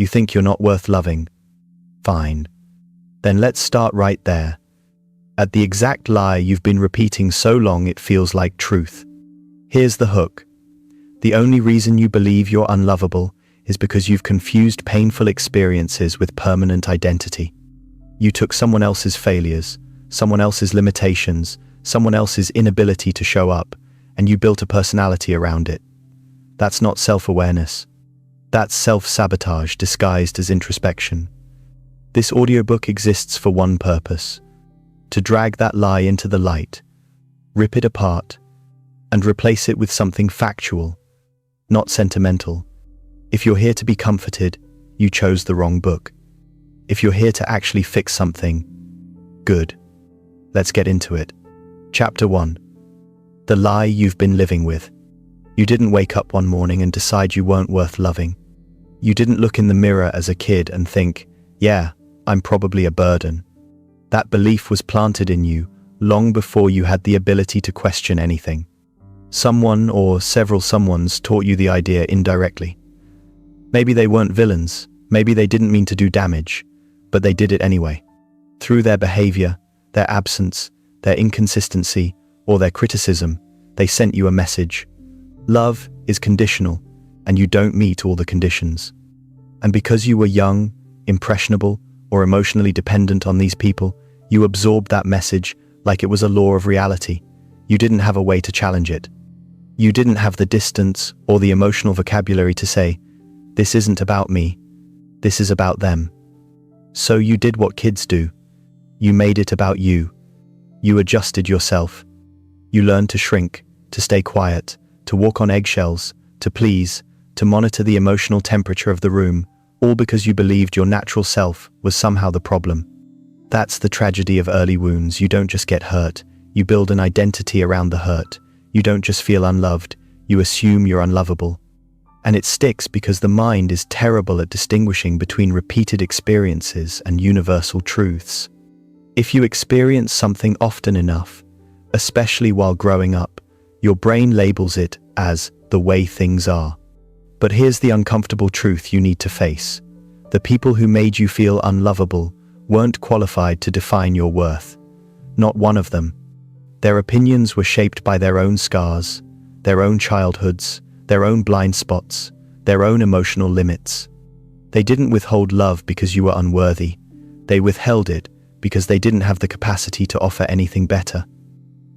You think you're not worth loving? Fine. Then let's start right there. At the exact lie you've been repeating so long it feels like truth. Here's the hook. The only reason you believe you're unlovable is because you've confused painful experiences with permanent identity. You took someone else's failures, someone else's limitations, someone else's inability to show up, and you built a personality around it. That's not self-awareness. That's self-sabotage disguised as introspection. This audiobook exists for one purpose: to drag that lie into the light, rip it apart, and replace it with something factual, not sentimental. If you're here to be comforted, you chose the wrong book. If you're here to actually fix something, good. Let's get into it. Chapter 1. The lie you've been living with. You didn't wake up one morning and decide you weren't worth loving. You didn't look in the mirror as a kid and think, yeah, I'm probably a burden. That belief was planted in you long before you had the ability to question anything. Someone or several someones taught you the idea indirectly. Maybe they weren't villains, maybe they didn't mean to do damage, but they did it anyway. Through their behavior, their absence, their inconsistency, or their criticism, they sent you a message. Love is conditional, and you don't meet all the conditions. And because you were young, impressionable, or emotionally dependent on these people, you absorbed that message like it was a law of reality. You didn't have a way to challenge it. You didn't have the distance or the emotional vocabulary to say, this isn't about me, this is about them. So you did what kids do. You made it about you. You adjusted yourself. You learned to shrink, to stay quiet, to walk on eggshells, to please, to monitor the emotional temperature of the room, all because you believed your natural self was somehow the problem. That's the tragedy of early wounds. You don't just get hurt, you build an identity around the hurt. You don't just feel unloved, you assume you're unlovable. And it sticks because the mind is terrible at distinguishing between repeated experiences and universal truths. If you experience something often enough, especially while growing up, your brain labels it as the way things are. But here's the uncomfortable truth you need to face. The people who made you feel unlovable weren't qualified to define your worth. Not one of them. Their opinions were shaped by their own scars, their own childhoods, their own blind spots, their own emotional limits. They didn't withhold love because you were unworthy. They withheld it because they didn't have the capacity to offer anything better.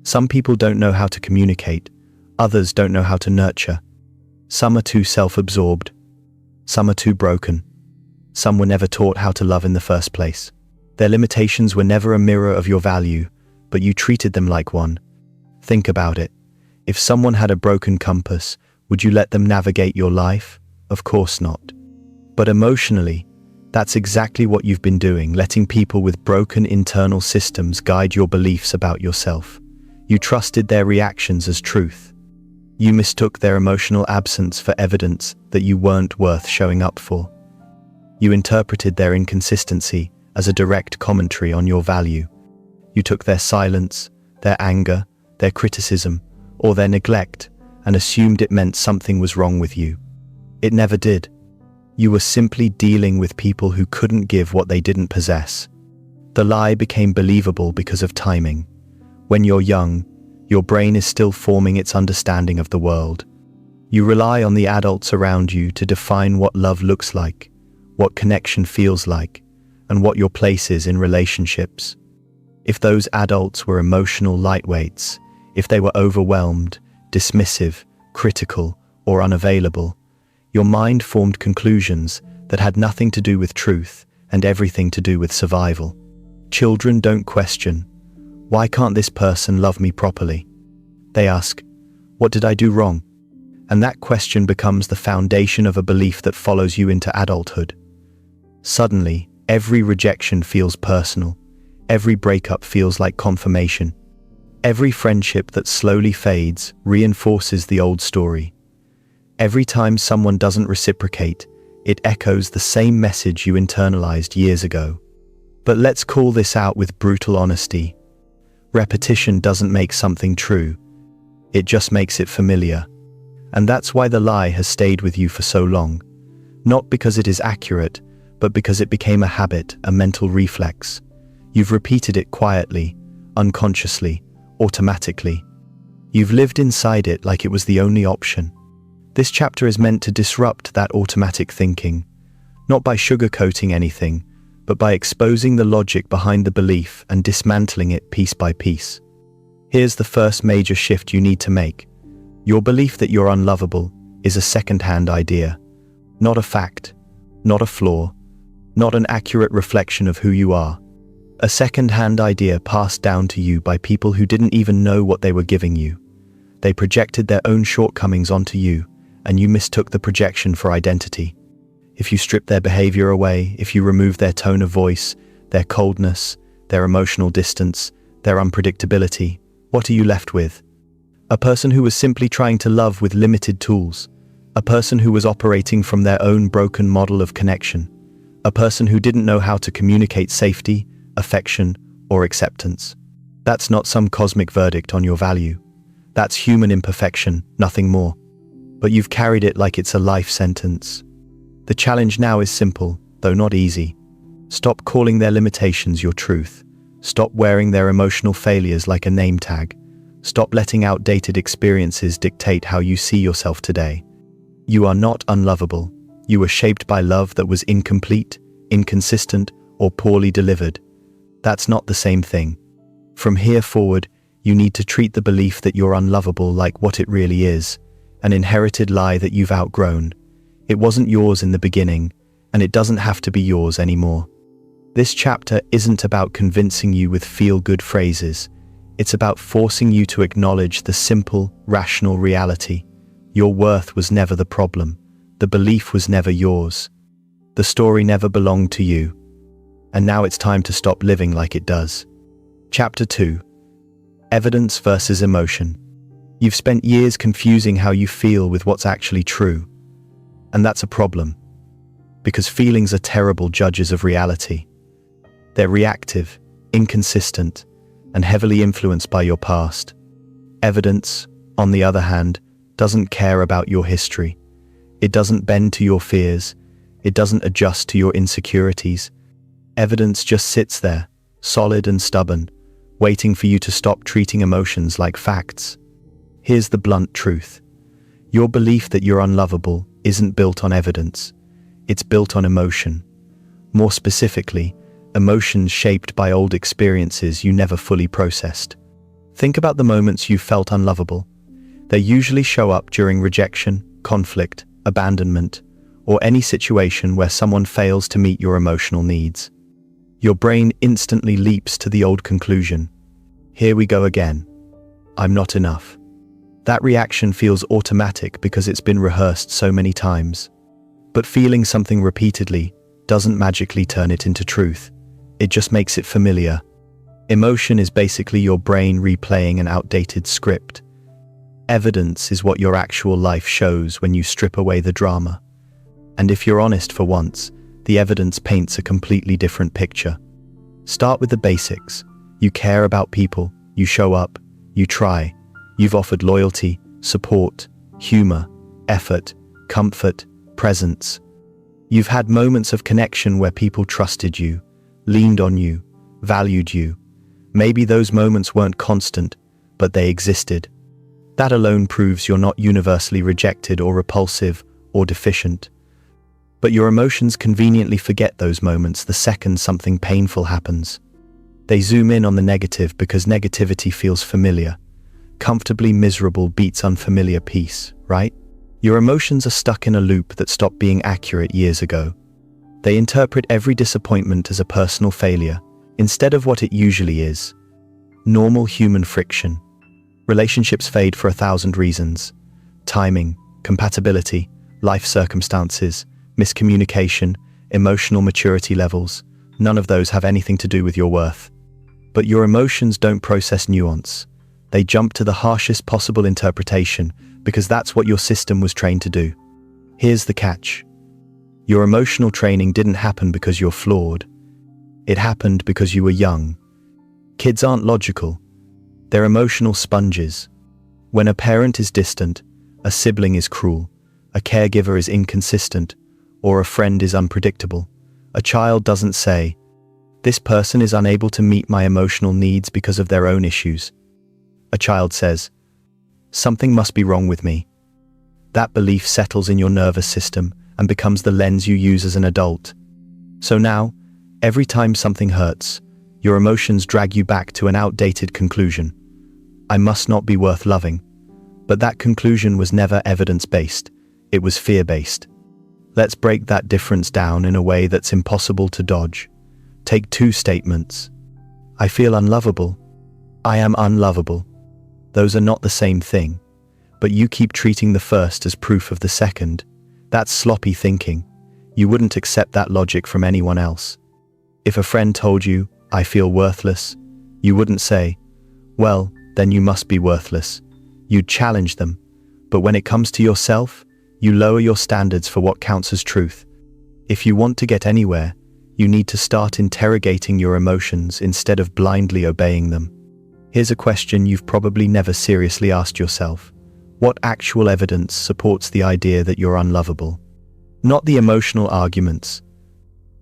Some people don't know how to communicate. Others don't know how to nurture. Some are too self-absorbed. Some are too broken. Some were never taught how to love in the first place. Their limitations were never a mirror of your value, but you treated them like one. Think about it. If someone had a broken compass, would you let them navigate your life? Of course not. But emotionally, that's exactly what you've been doing, letting people with broken internal systems guide your beliefs about yourself. You trusted their reactions as truth. You mistook their emotional absence for evidence that you weren't worth showing up for. You interpreted their inconsistency as a direct commentary on your value. You took their silence, their anger, their criticism, or their neglect and assumed it meant something was wrong with you. It never did. You were simply dealing with people who couldn't give what they didn't possess. The lie became believable because of timing. When you're young, your brain is still forming its understanding of the world. You rely on the adults around you to define what love looks like, what connection feels like, and what your place is in relationships. If those adults were emotional lightweights, if they were overwhelmed, dismissive, critical, or unavailable, your mind formed conclusions that had nothing to do with truth and everything to do with survival. Children don't question, why can't this person love me properly? They ask, what did I do wrong? And that question becomes the foundation of a belief that follows you into adulthood. Suddenly, every rejection feels personal. Every breakup feels like confirmation. Every friendship that slowly fades reinforces the old story. Every time someone doesn't reciprocate, it echoes the same message you internalized years ago. But let's call this out with brutal honesty. Repetition doesn't make something true. It just makes it familiar. And that's why the lie has stayed with you for so long. Not because it is accurate, but because it became a habit, a mental reflex. You've repeated it quietly, unconsciously, automatically. You've lived inside it like it was the only option. This chapter is meant to disrupt that automatic thinking, not by sugarcoating anything, but by exposing the logic behind the belief and dismantling it piece by piece. Here's the first major shift you need to make. Your belief that you're unlovable is a second-hand idea, not a fact, not a flaw, not an accurate reflection of who you are. A second-hand idea passed down to you by people who didn't even know what they were giving you. They projected their own shortcomings onto you, and you mistook the projection for identity. If you strip their behavior away, if you remove their tone of voice, their coldness, their emotional distance, their unpredictability, what are you left with? A person who was simply trying to love with limited tools. A person who was operating from their own broken model of connection. A person who didn't know how to communicate safety, affection, or acceptance. That's not some cosmic verdict on your value. That's human imperfection, nothing more. But you've carried it like it's a life sentence. The challenge now is simple, though not easy. Stop calling their limitations your truth. Stop wearing their emotional failures like a name tag. Stop letting outdated experiences dictate how you see yourself today. You are not unlovable. You were shaped by love that was incomplete, inconsistent, or poorly delivered. That's not the same thing. From here forward, you need to treat the belief that you're unlovable like what it really is, an inherited lie that you've outgrown. It wasn't yours in the beginning, and it doesn't have to be yours anymore. This chapter isn't about convincing you with feel-good phrases. It's about forcing you to acknowledge the simple, rational reality. Your worth was never the problem. The belief was never yours. The story never belonged to you. And now it's time to stop living like it does. Chapter 2. Evidence versus emotion. You've spent years confusing how you feel with what's actually true. And that's a problem. Because feelings are terrible judges of reality. They're reactive, inconsistent, and heavily influenced by your past. Evidence, on the other hand, doesn't care about your history. It doesn't bend to your fears. It doesn't adjust to your insecurities. Evidence just sits there, solid and stubborn, waiting for you to stop treating emotions like facts. Here's the blunt truth. Your belief that you're unlovable isn't built on evidence. It's built on emotion. More specifically, emotions shaped by old experiences you never fully processed. Think about the moments you felt unlovable. They usually show up during rejection, conflict, abandonment, or any situation where someone fails to meet your emotional needs. Your brain instantly leaps to the old conclusion. Here we go again. I'm not enough. That reaction feels automatic because it's been rehearsed so many times. But feeling something repeatedly doesn't magically turn it into truth. It just makes it familiar. Emotion is basically your brain replaying an outdated script. Evidence is what your actual life shows when you strip away the drama. And if you're honest for once, the evidence paints a completely different picture. Start with the basics. You care about people, you show up, you try. You've offered loyalty, support, humor, effort, comfort, presence. You've had moments of connection where people trusted you, leaned on you, valued you. Maybe those moments weren't constant, but they existed. That alone proves you're not universally rejected or repulsive or deficient. But your emotions conveniently forget those moments the second something painful happens. They zoom in on the negative because negativity feels familiar. Comfortably miserable beats unfamiliar peace, right? Your emotions are stuck in a loop that stopped being accurate years ago. They interpret every disappointment as a personal failure, instead of what it usually is. Normal human friction. Relationships fade for 1,000 reasons. Timing, compatibility, life circumstances, miscommunication, emotional maturity levels. None of those have anything to do with your worth. But your emotions don't process nuance. They jump to the harshest possible interpretation because that's what your system was trained to do. Here's the catch. Your emotional training didn't happen because you're flawed. It happened because you were young. Kids aren't logical. They're emotional sponges. When a parent is distant, a sibling is cruel, a caregiver is inconsistent, or a friend is unpredictable. A child doesn't say, "This person is unable to meet my emotional needs because of their own issues." A child says, "Something must be wrong with me." That belief settles in your nervous system and becomes the lens you use as an adult. So now, every time something hurts, your emotions drag you back to an outdated conclusion. I must not be worth loving. But that conclusion was never evidence-based, it was fear-based. Let's break that difference down in a way that's impossible to dodge. Take two statements. I feel unlovable. I am unlovable. Those are not the same thing, but you keep treating the first as proof of the second. That's sloppy thinking. You wouldn't accept that logic from anyone else. If a friend told you, "I feel worthless," you wouldn't say, "Well, then you must be worthless." You'd challenge them. But when it comes to yourself, you lower your standards for what counts as truth. If you want to get anywhere, you need to start interrogating your emotions instead of blindly obeying them. Here's a question you've probably never seriously asked yourself. What actual evidence supports the idea that you're unlovable? Not the emotional arguments,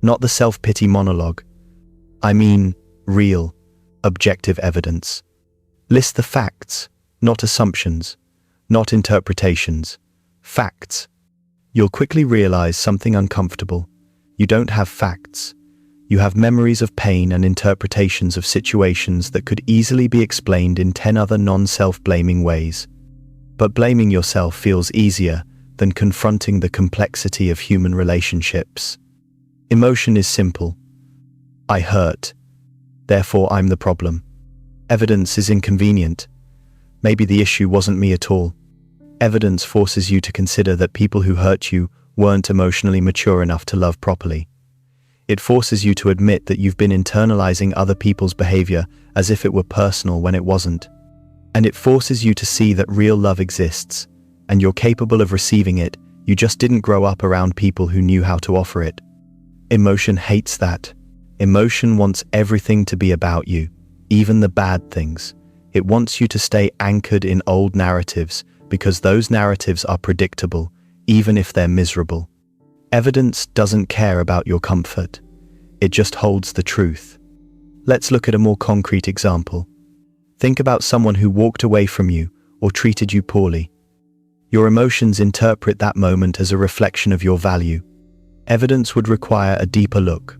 not the self-pity monologue. I mean, real, objective evidence. List the facts, not assumptions, not interpretations. Facts. You'll quickly realize something uncomfortable. You don't have facts. You have memories of pain and interpretations of situations that could easily be explained in 10 other non-self-blaming ways. But blaming yourself feels easier than confronting the complexity of human relationships. Emotion is simple. I hurt. Therefore, I'm the problem. Evidence is inconvenient. Maybe the issue wasn't me at all. Evidence forces you to consider that people who hurt you weren't emotionally mature enough to love properly. It forces you to admit that you've been internalizing other people's behavior as if it were personal when it wasn't. And it forces you to see that real love exists, and you're capable of receiving it, you just didn't grow up around people who knew how to offer it. Emotion hates that. Emotion wants everything to be about you, even the bad things. It wants you to stay anchored in old narratives, because those narratives are predictable, even if they're miserable. Evidence doesn't care about your comfort. It just holds the truth. Let's look at a more concrete example. Think about someone who walked away from you or treated you poorly. Your emotions interpret that moment as a reflection of your value. Evidence would require a deeper look.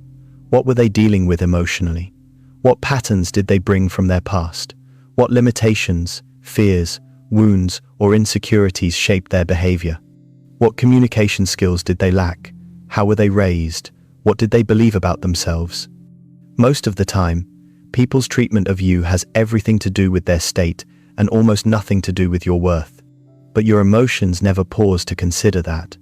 What were they dealing with emotionally? What patterns did they bring from their past? What limitations, fears, wounds, or insecurities shaped their behavior? What communication skills did they lack? How were they raised? What did they believe about themselves? Most of the time, people's treatment of you has everything to do with their state and almost nothing to do with your worth. But your emotions never pause to consider that.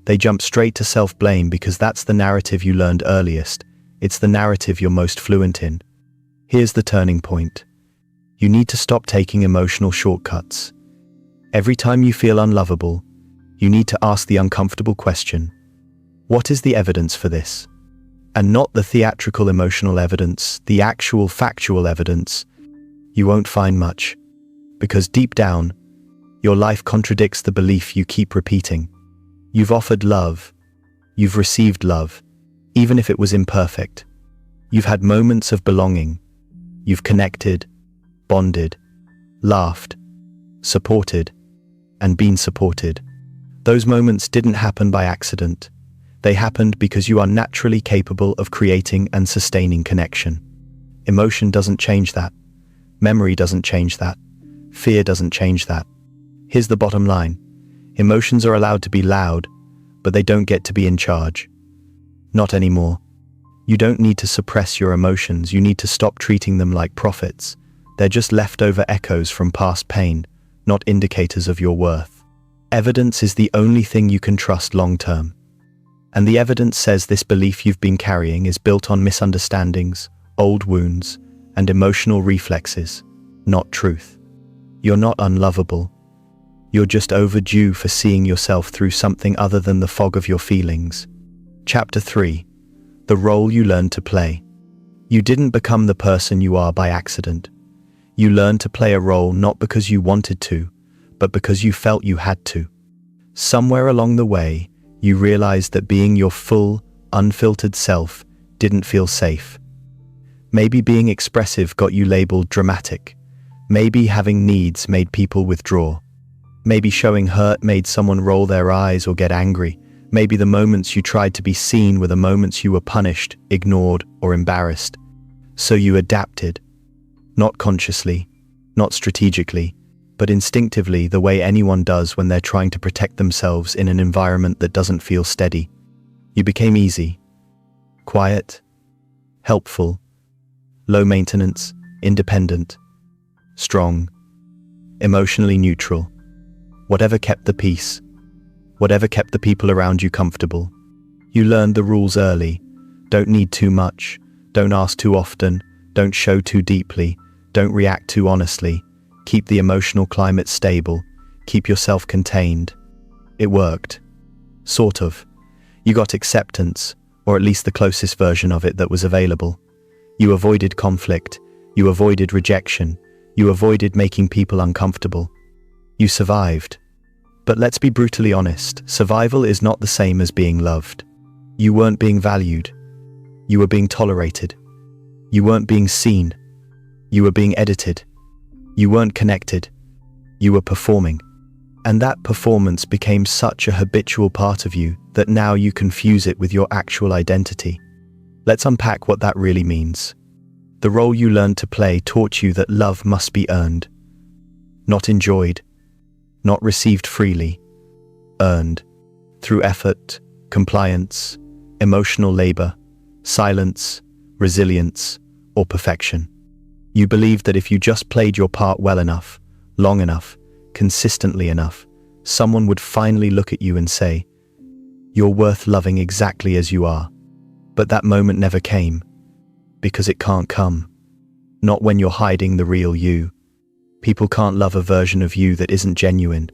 They jump straight to self-blame because that's the narrative you learned earliest. It's the narrative you're most fluent in. Here's the turning point. You need to stop taking emotional shortcuts. Every time you feel unlovable, you need to ask the uncomfortable question, what is the evidence for this? And not the theatrical emotional evidence, the actual factual evidence. You won't find much, because deep down, your life contradicts the belief you keep repeating. You've offered love. You've received love, even if it was imperfect. You've had moments of belonging. You've connected, bonded, laughed, supported, and been supported. Those moments didn't happen by accident. They happened because you are naturally capable of creating and sustaining connection. Emotion doesn't change that. Memory doesn't change that. Fear doesn't change that. Here's the bottom line. Emotions are allowed to be loud, but they don't get to be in charge. Not anymore. You don't need to suppress your emotions. You need to stop treating them like prophets. They're just leftover echoes from past pain, not indicators of your worth. Evidence is the only thing you can trust long-term. And the evidence says this belief you've been carrying is built on misunderstandings, old wounds, and emotional reflexes, not truth. You're not unlovable. You're just overdue for seeing yourself through something other than the fog of your feelings. Chapter 3. The role you learned to play. You didn't become the person you are by accident. You learned to play a role not because you wanted to, but because you felt you had to. Somewhere along the way, You realized that being your full, unfiltered self didn't feel safe. Maybe being expressive got you labeled dramatic. Maybe having needs made people withdraw. Maybe showing hurt made someone roll their eyes or get angry. Maybe the moments you tried to be seen were the moments you were punished, ignored, or embarrassed. So you adapted. Not consciously, not strategically, but instinctively, the way anyone does when they're trying to protect themselves in an environment that doesn't feel steady. You became easy, quiet, helpful, low maintenance, independent, strong, emotionally neutral. Whatever kept the peace, whatever kept the people around you comfortable. You learned the rules early. Don't need too much, don't ask too often, don't show too deeply, don't react too honestly. Keep the emotional climate stable, keep yourself contained. It worked. Sort of. You got acceptance, or at least the closest version of it that was available. You avoided conflict, you avoided rejection, you avoided making people uncomfortable. You survived. But let's be brutally honest, survival is not the same as being loved. You weren't being valued. You were being tolerated. You weren't being seen. You were being edited. You weren't connected. You were performing. And that performance became such a habitual part of you that now you confuse it with your actual identity. Let's unpack what that really means. The role you learned to play taught you that love must be earned, not enjoyed, not received freely, earned through effort, compliance, emotional labor, silence, resilience, or perfection. You believed that if you just played your part well enough, long enough, consistently enough, someone would finally look at you and say, "You're worth loving exactly as you are." But that moment never came, because it can't come. Not when you're hiding the real you. People can't love a version of you that isn't genuine.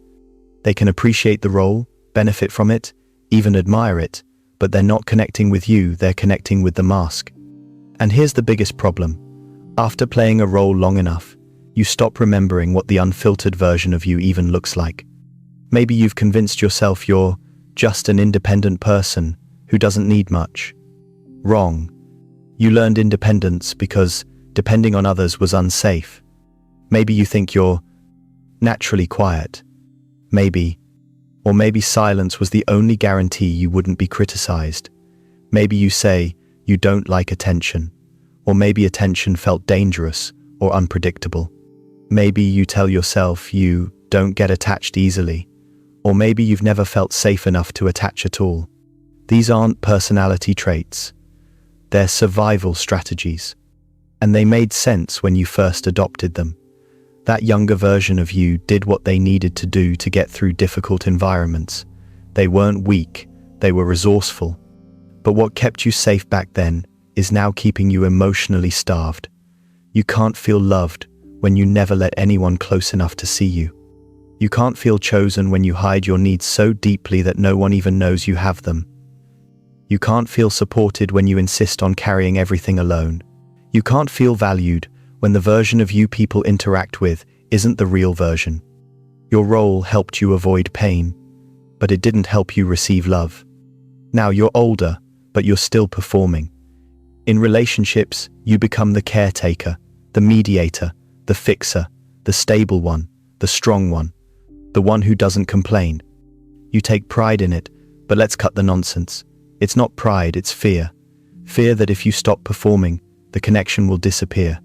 They can appreciate the role, benefit from it, even admire it, but they're not connecting with you, they're connecting with the mask. And here's the biggest problem. After playing a role long enough, you stop remembering what the unfiltered version of you even looks like. Maybe you've convinced yourself you're just an independent person who doesn't need much. Wrong. You learned independence because depending on others was unsafe. Maybe you think you're naturally quiet. Maybe. Or maybe silence was the only guarantee you wouldn't be criticized. Maybe you say you don't like attention. Or maybe attention felt dangerous or unpredictable. Maybe you tell yourself you don't get attached easily. Or maybe you've never felt safe enough to attach at all. These aren't personality traits. They're survival strategies. And they made sense when you first adopted them. That younger version of you did what they needed to do to get through difficult environments. They weren't weak, they were resourceful. But what kept you safe back then is now keeping you emotionally starved. You can't feel loved when you never let anyone close enough to see you. You can't feel chosen when you hide your needs so deeply that no one even knows you have them. You can't feel supported when you insist on carrying everything alone. You can't feel valued when the version of you people interact with isn't the real version. Your role helped you avoid pain, but it didn't help you receive love. Now you're older, but you're still performing. In relationships, you become the caretaker, the mediator, the fixer, the stable one, the strong one, the one who doesn't complain. You take pride in it, but let's cut the nonsense. It's not pride, it's fear. Fear that if you stop performing, the connection will disappear.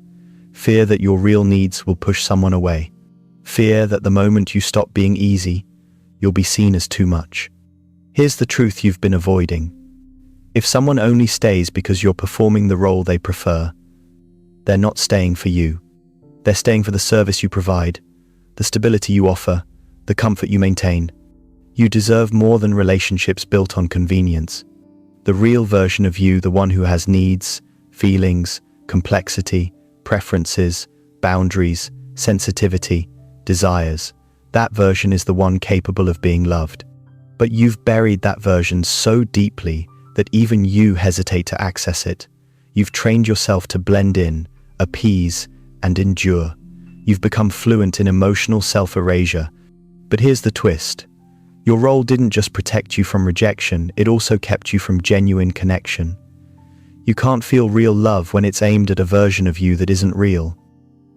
Fear that your real needs will push someone away. Fear that the moment you stop being easy, you'll be seen as too much. Here's the truth you've been avoiding. If someone only stays because you're performing the role they prefer, they're not staying for you. They're staying for the service you provide, the stability you offer, the comfort you maintain. You deserve more than relationships built on convenience. The real version of you, the one who has needs, feelings, complexity, preferences, boundaries, sensitivity, desires, that version is the one capable of being loved. But you've buried that version so deeply that even you hesitate to access it. You've trained yourself to blend in, appease, and endure. You've become fluent in emotional self-erasure. But here's the twist. Your role didn't just protect you from rejection, it also kept you from genuine connection. You can't feel real love when it's aimed at a version of you that isn't real.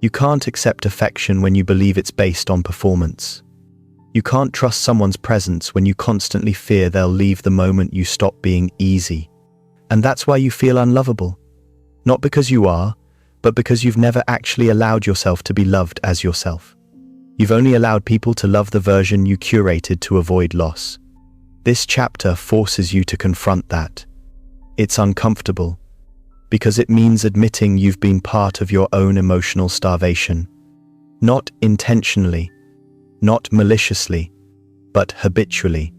You can't accept affection when you believe it's based on performance. You can't trust someone's presence when you constantly fear they'll leave the moment you stop being easy. And that's why you feel unlovable. Not because you are, but because you've never actually allowed yourself to be loved as yourself. You've only allowed people to love the version you curated to avoid loss. This chapter forces you to confront that. It's uncomfortable, because it means admitting you've been part of your own emotional starvation. Not intentionally, not maliciously, but habitually.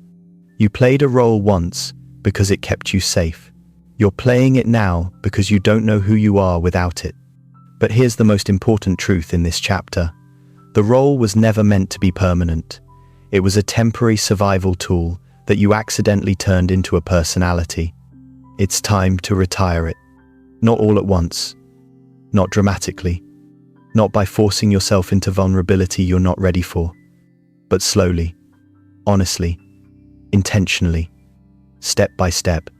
You played a role once because it kept you safe. You're playing it now because you don't know who you are without it. But here's the most important truth in this chapter. The role was never meant to be permanent. It was a temporary survival tool that you accidentally turned into a personality. It's time to retire it. Not all at once. Not dramatically. Not by forcing yourself into vulnerability you're not ready for. But slowly, honestly, intentionally, step by step.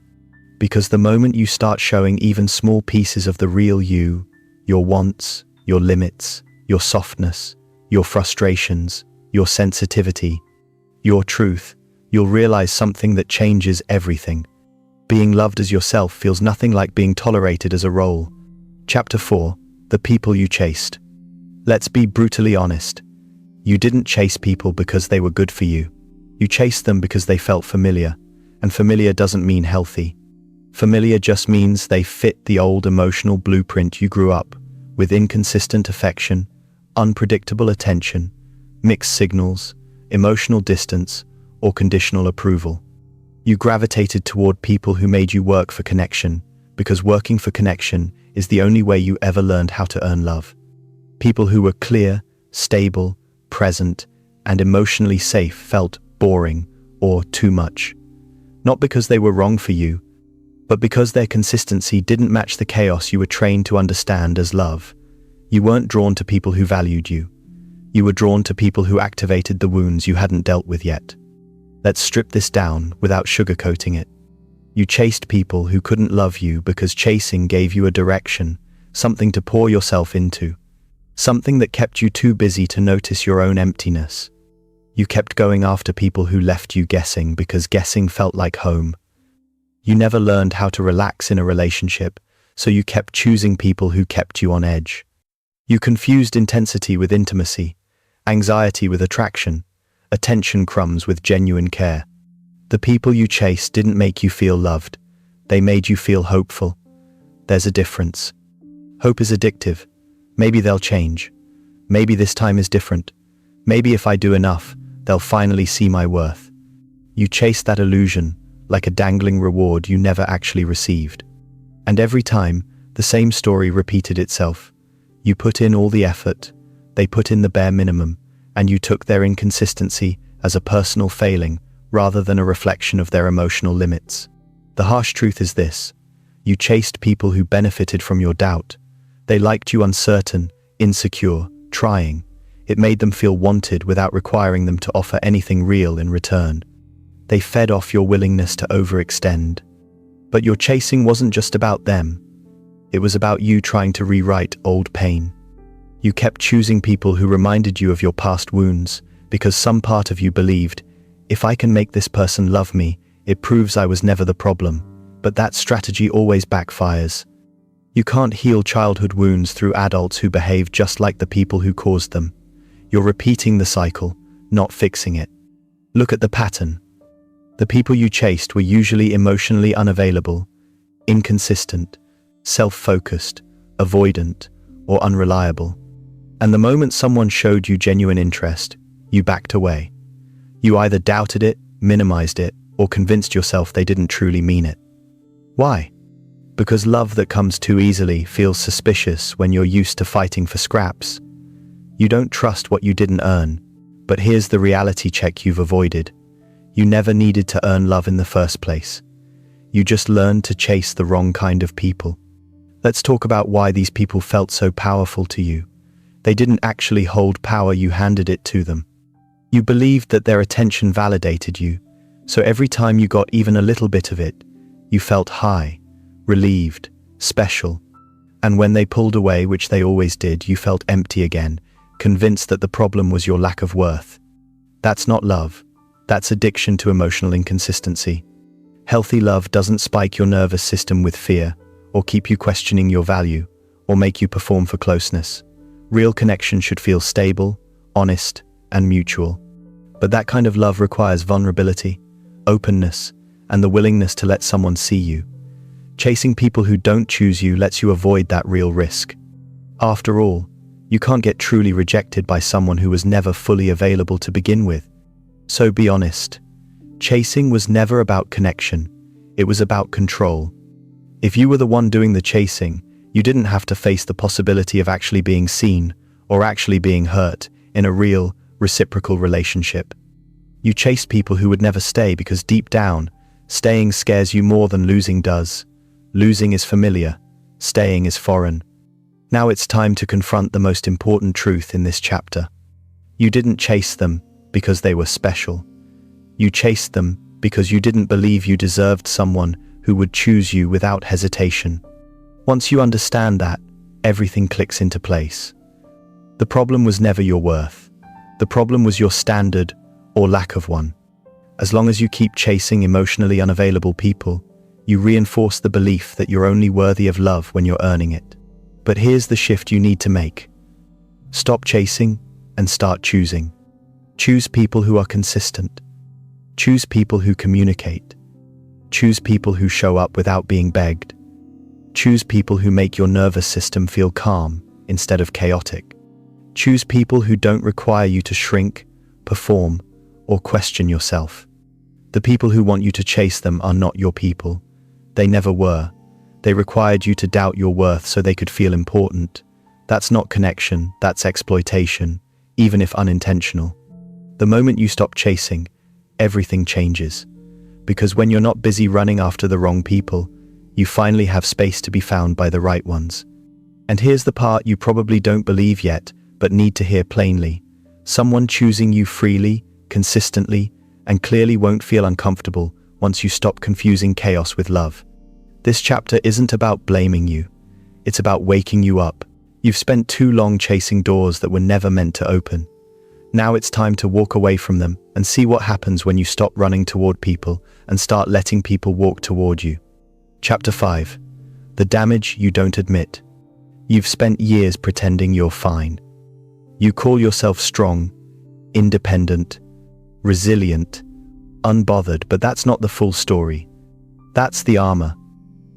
Because the moment you start showing even small pieces of the real you, your wants, your limits, your softness, your frustrations, your sensitivity, your truth, you'll realize something that changes everything. Being loved as yourself feels nothing like being tolerated as a role. Chapter 4, The People You Chased. Let's be brutally honest. You didn't chase people because they were good for you. You chased them because they felt familiar, and familiar doesn't mean healthy. Familiar just means they fit the old emotional blueprint you grew up with: inconsistent affection, unpredictable attention, mixed signals, emotional distance, or conditional approval. You gravitated toward people who made you work for connection, because working for connection is the only way you ever learned how to earn love. People who were clear, stable, present, and emotionally safe felt boring or too much. Not because they were wrong for you, but because their consistency didn't match the chaos you were trained to understand as love. You weren't drawn to people who valued you. You were drawn to people who activated the wounds you hadn't dealt with yet. Let's strip this down without sugarcoating it. You chased people who couldn't love you because chasing gave you a direction, something to pour yourself into, something that kept you too busy to notice your own emptiness. You kept going after people who left you guessing because guessing felt like home. You never learned how to relax in a relationship, so you kept choosing people who kept you on edge. You confused intensity with intimacy, anxiety with attraction, attention crumbs with genuine care. The people you chased didn't make you feel loved. They made you feel hopeful. There's a difference. Hope is addictive. Maybe they'll change. Maybe this time is different. Maybe if I do enough, they'll finally see my worth. You chased that illusion, like a dangling reward you never actually received. And every time, the same story repeated itself. You put in all the effort, they put in the bare minimum, and you took their inconsistency as a personal failing rather than a reflection of their emotional limits. The harsh truth is this: you chased people who benefited from your doubt. They liked you uncertain, insecure, trying. It made them feel wanted without requiring them to offer anything real in return. They fed off your willingness to overextend. But your chasing wasn't just about them. It was about you trying to rewrite old pain. You kept choosing people who reminded you of your past wounds because some part of you believed, if I can make this person love me, it proves I was never the problem. But that strategy always backfires. You can't heal childhood wounds through adults who behave just like the people who caused them. You're repeating the cycle, not fixing it. Look at the pattern. The people you chased were usually emotionally unavailable, inconsistent, self-focused, avoidant, or unreliable. And the moment someone showed you genuine interest, you backed away. You either doubted it, minimized it, or convinced yourself they didn't truly mean it. Why? Because love that comes too easily feels suspicious when you're used to fighting for scraps. You don't trust what you didn't earn, but here's the reality check you've avoided. You never needed to earn love in the first place. You just learned to chase the wrong kind of people. Let's talk about why these people felt so powerful to you. They didn't actually hold power, you handed it to them. You believed that their attention validated you, so every time you got even a little bit of it, you felt high, relieved, special. And when they pulled away, which they always did, you felt empty again, convinced that the problem was your lack of worth. That's not love. That's addiction to emotional inconsistency. Healthy love doesn't spike your nervous system with fear, or keep you questioning your value, or make you perform for closeness. Real connection should feel stable, honest, and mutual. But that kind of love requires vulnerability, openness, and the willingness to let someone see you. Chasing people who don't choose you lets you avoid that real risk. After all, you can't get truly rejected by someone who was never fully available to begin with. So be honest. Chasing was never about connection. It was about control. If you were the one doing the chasing, you didn't have to face the possibility of actually being seen or actually being hurt in a real, reciprocal relationship. You chased people who would never stay because deep down, staying scares you more than losing does. Losing is familiar, staying is foreign. Now it's time to confront the most important truth in this chapter. You didn't chase them because they were special. You chased them because you didn't believe you deserved someone who would choose you without hesitation. Once you understand that, everything clicks into place. The problem was never your worth. The problem was your standard or lack of one. As long as you keep chasing emotionally unavailable people, you reinforce the belief that you're only worthy of love when you're earning it. But here's the shift you need to make. Stop chasing and start choosing. Choose people who are consistent. Choose people who communicate. Choose people who show up without being begged. Choose people who make your nervous system feel calm instead of chaotic. Choose people who don't require you to shrink, perform, or question yourself. The people who want you to chase them are not your people. They never were. They required you to doubt your worth so they could feel important. That's not connection, that's exploitation, even if unintentional. The moment you stop chasing, everything changes. Because when you're not busy running after the wrong people, you finally have space to be found by the right ones. And here's the part you probably don't believe yet, but need to hear plainly. Someone choosing you freely, consistently, and clearly won't feel uncomfortable once you stop confusing chaos with love. This chapter isn't about blaming you. It's about waking you up. You've spent too long chasing doors that were never meant to open. Now it's time to walk away from them and see what happens when you stop running toward people and start letting people walk toward you. Chapter 5. The damage you don't admit. You've spent years pretending you're fine. You call yourself strong, independent, resilient, unbothered, but that's not the full story. That's the armor.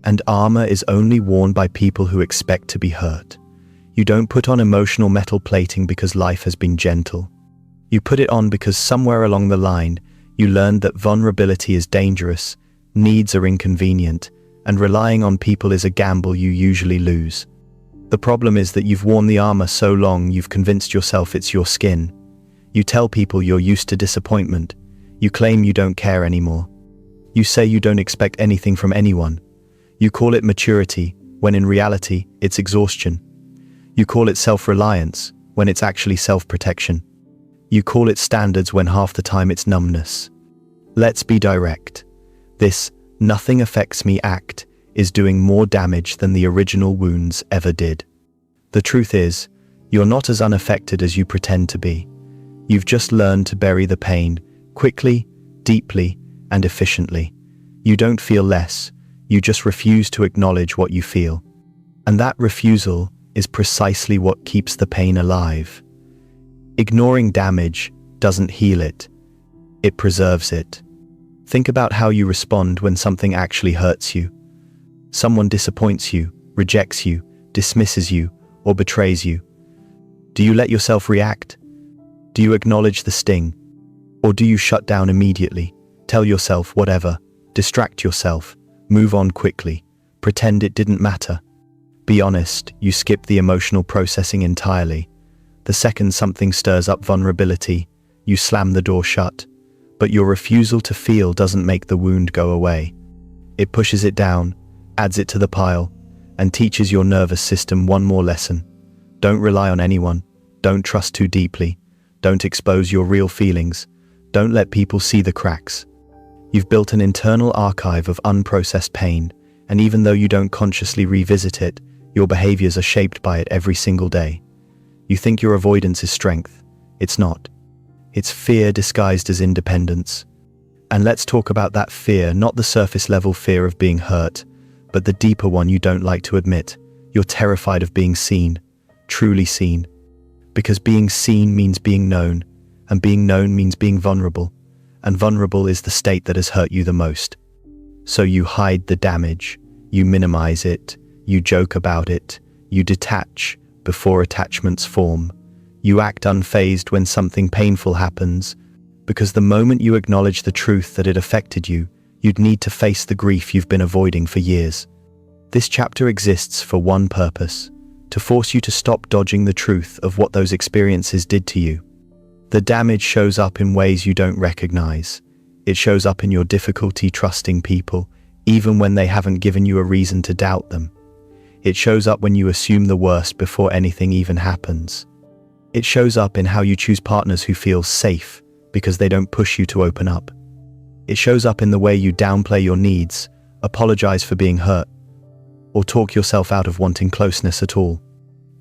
And armor is only worn by people who expect to be hurt. You don't put on emotional metal plating because life has been gentle. You put it on because somewhere along the line, you learned that vulnerability is dangerous, needs are inconvenient, and relying on people is a gamble you usually lose. The problem is that you've worn the armor so long you've convinced yourself it's your skin. You tell people you're used to disappointment. You claim you don't care anymore. You say you don't expect anything from anyone. You call it maturity, when in reality, it's exhaustion. You call it self-reliance, when it's actually self-protection. You call it standards when half the time it's numbness. Let's be direct. This "nothing affects me" act is doing more damage than the original wounds ever did. The truth is, you're not as unaffected as you pretend to be. You've just learned to bury the pain, quickly, deeply, and efficiently. You don't feel less, you just refuse to acknowledge what you feel. And that refusal is precisely what keeps the pain alive. Ignoring damage doesn't heal it, it preserves it. Think about how you respond when something actually hurts you. Someone disappoints you, rejects you, dismisses you, or betrays you. Do you let yourself react? Do you acknowledge the sting? Or do you shut down immediately, tell yourself whatever, distract yourself, move on quickly, pretend it didn't matter? Be honest, you skip the emotional processing entirely. The second something stirs up vulnerability, you slam the door shut. But your refusal to feel doesn't make the wound go away. It pushes it down, adds it to the pile, and teaches your nervous system one more lesson. Don't rely on anyone, don't trust too deeply, Don't expose your real feelings. Don't let people see the cracks. You've built an internal archive of unprocessed pain, and even though you don't consciously revisit it, your behaviors are shaped by it every single day. You think your avoidance is strength. It's not. It's fear disguised as independence. And let's talk about that fear, not the surface-level fear of being hurt, but the deeper one you don't like to admit. You're terrified of being seen, truly seen. Because being seen means being known, and being known means being vulnerable, and vulnerable is the state that has hurt you the most. So you hide the damage, you minimize it, you joke about it, you detach before attachments form. You act unfazed when something painful happens, because the moment you acknowledge the truth that it affected you, you'd need to face the grief you've been avoiding for years. This chapter exists for one purpose: to force you to stop dodging the truth of what those experiences did to you. The damage shows up in ways you don't recognize. It shows up in your difficulty trusting people, even when they haven't given you a reason to doubt them. It shows up when you assume the worst before anything even happens. It shows up in how you choose partners who feel safe because they don't push you to open up. It shows up in the way you downplay your needs, apologize for being hurt, or talk yourself out of wanting closeness at all.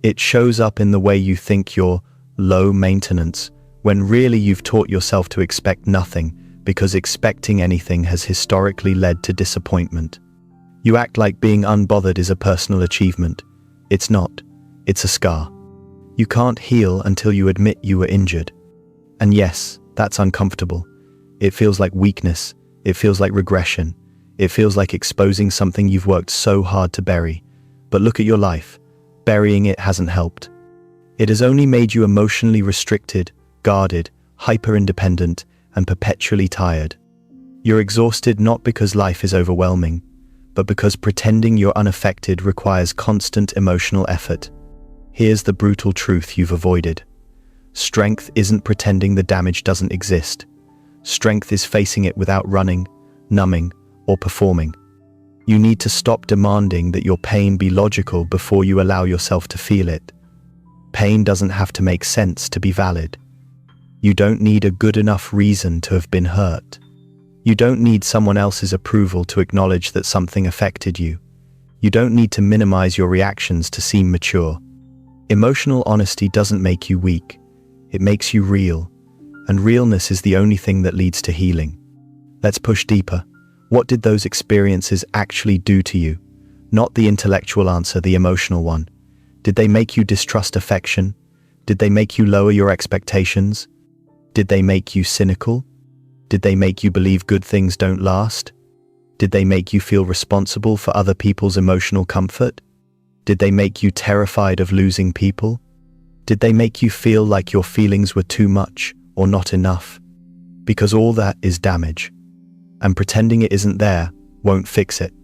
It shows up in the way you think you're low maintenance, when really you've taught yourself to expect nothing, because expecting anything has historically led to disappointment. You act like being unbothered is a personal achievement. It's not. It's a scar. You can't heal until you admit you were injured. And yes, that's uncomfortable. It feels like weakness. It feels like regression. It feels like exposing something you've worked so hard to bury. But look at your life. Burying it hasn't helped. It has only made you emotionally restricted, guarded, hyper-independent, and perpetually tired. You're exhausted not because life is overwhelming, but because pretending you're unaffected requires constant emotional effort. Here's the brutal truth you've avoided. Strength isn't pretending the damage doesn't exist. Strength is facing it without running, numbing, or performing. You need to stop demanding that your pain be logical before you allow yourself to feel it. Pain doesn't have to make sense to be valid. You don't need a good enough reason to have been hurt. You don't need someone else's approval to acknowledge that something affected you. You don't need to minimize your reactions to seem mature. Emotional honesty doesn't make you weak. It makes you real, and realness is the only thing that leads to healing. Let's push deeper. What did those experiences actually do to you? Not the intellectual answer, the emotional one. Did they make you distrust affection? Did they make you lower your expectations? Did they make you cynical? Did they make you believe good things don't last? Did they make you feel responsible for other people's emotional comfort? Did they make you terrified of losing people? Did they make you feel like your feelings were too much or not enough? Because all that is damage. And pretending it isn't there won't fix it.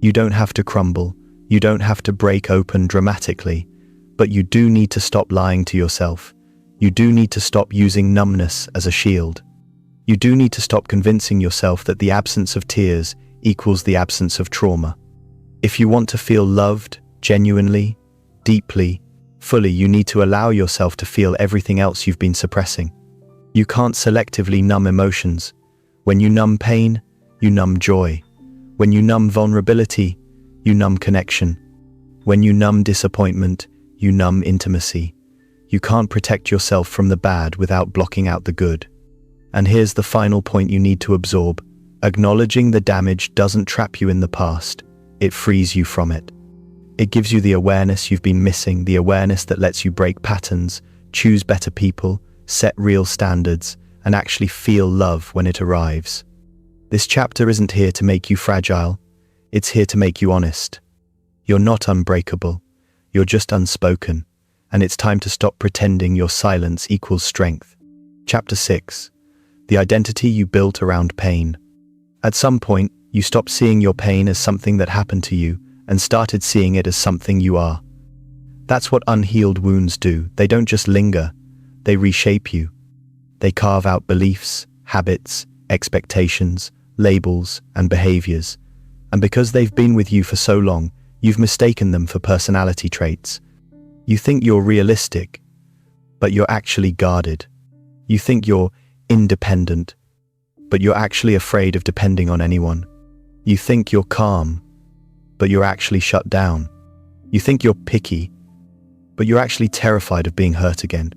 You don't have to crumble. You don't have to break open dramatically. But you do need to stop lying to yourself. You do need to stop using numbness as a shield. You do need to stop convincing yourself that the absence of tears equals the absence of trauma. If you want to feel loved, genuinely, deeply, fully, you need to allow yourself to feel everything else you've been suppressing. You can't selectively numb emotions. When you numb pain, you numb joy. When you numb vulnerability, you numb connection. When you numb disappointment, you numb intimacy. You can't protect yourself from the bad without blocking out the good. And here's the final point you need to absorb. Acknowledging the damage doesn't trap you in the past. It frees you from it. It gives you the awareness you've been missing, the awareness that lets you break patterns, choose better people, set real standards, and actually feel love when it arrives. This chapter isn't here to make you fragile. It's here to make you honest. You're not unbreakable. You're just unspoken. And it's time to stop pretending your silence equals strength. Chapter 6. The identity you built around pain. At some point, you stopped seeing your pain as something that happened to you and started seeing it as something you are. That's what unhealed wounds do. They don't just linger. They reshape you. They carve out beliefs, habits, expectations, labels, and behaviors. And because they've been with you for so long, you've mistaken them for personality traits. You think you're realistic, but you're actually guarded. You think you're independent, but you're actually afraid of depending on anyone. You think you're calm, but you're actually shut down. You think you're picky, but you're actually terrified of being hurt again.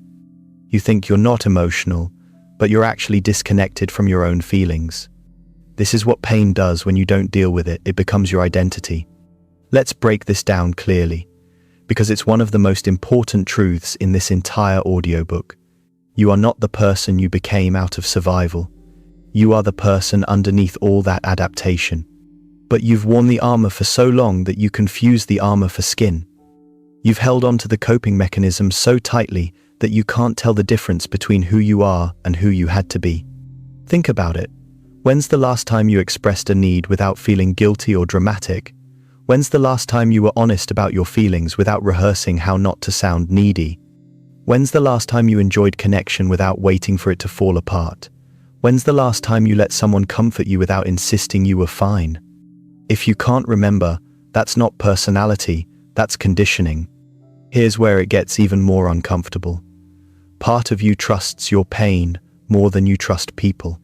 You think you're not emotional, but you're actually disconnected from your own feelings. This is what pain does when you don't deal with it. It becomes your identity. Let's break this down clearly, because it's one of the most important truths in this entire audiobook. You are not the person you became out of survival. You are the person underneath all that adaptation. But you've worn the armor for so long that you confuse the armor for skin. You've held on to the coping mechanism so tightly that you can't tell the difference between who you are and who you had to be. Think about it. When's the last time you expressed a need without feeling guilty or dramatic? When's the last time you were honest about your feelings without rehearsing how not to sound needy? When's the last time you enjoyed connection without waiting for it to fall apart? When's the last time you let someone comfort you without insisting you were fine? If you can't remember, that's not personality, that's conditioning. Here's where it gets even more uncomfortable. Part of you trusts your pain more than you trust people.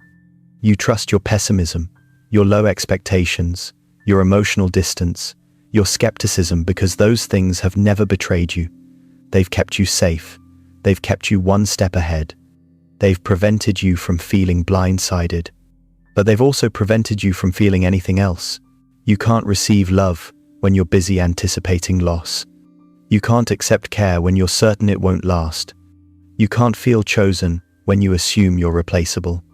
You trust your pessimism, your low expectations, your emotional distance, your skepticism, because those things have never betrayed you. They've kept you safe. They've kept you one step ahead. They've prevented you from feeling blindsided. But they've also prevented you from feeling anything else. You can't receive love when you're busy anticipating loss. You can't accept care when you're certain it won't last. You can't feel chosen when you assume you're replaceable.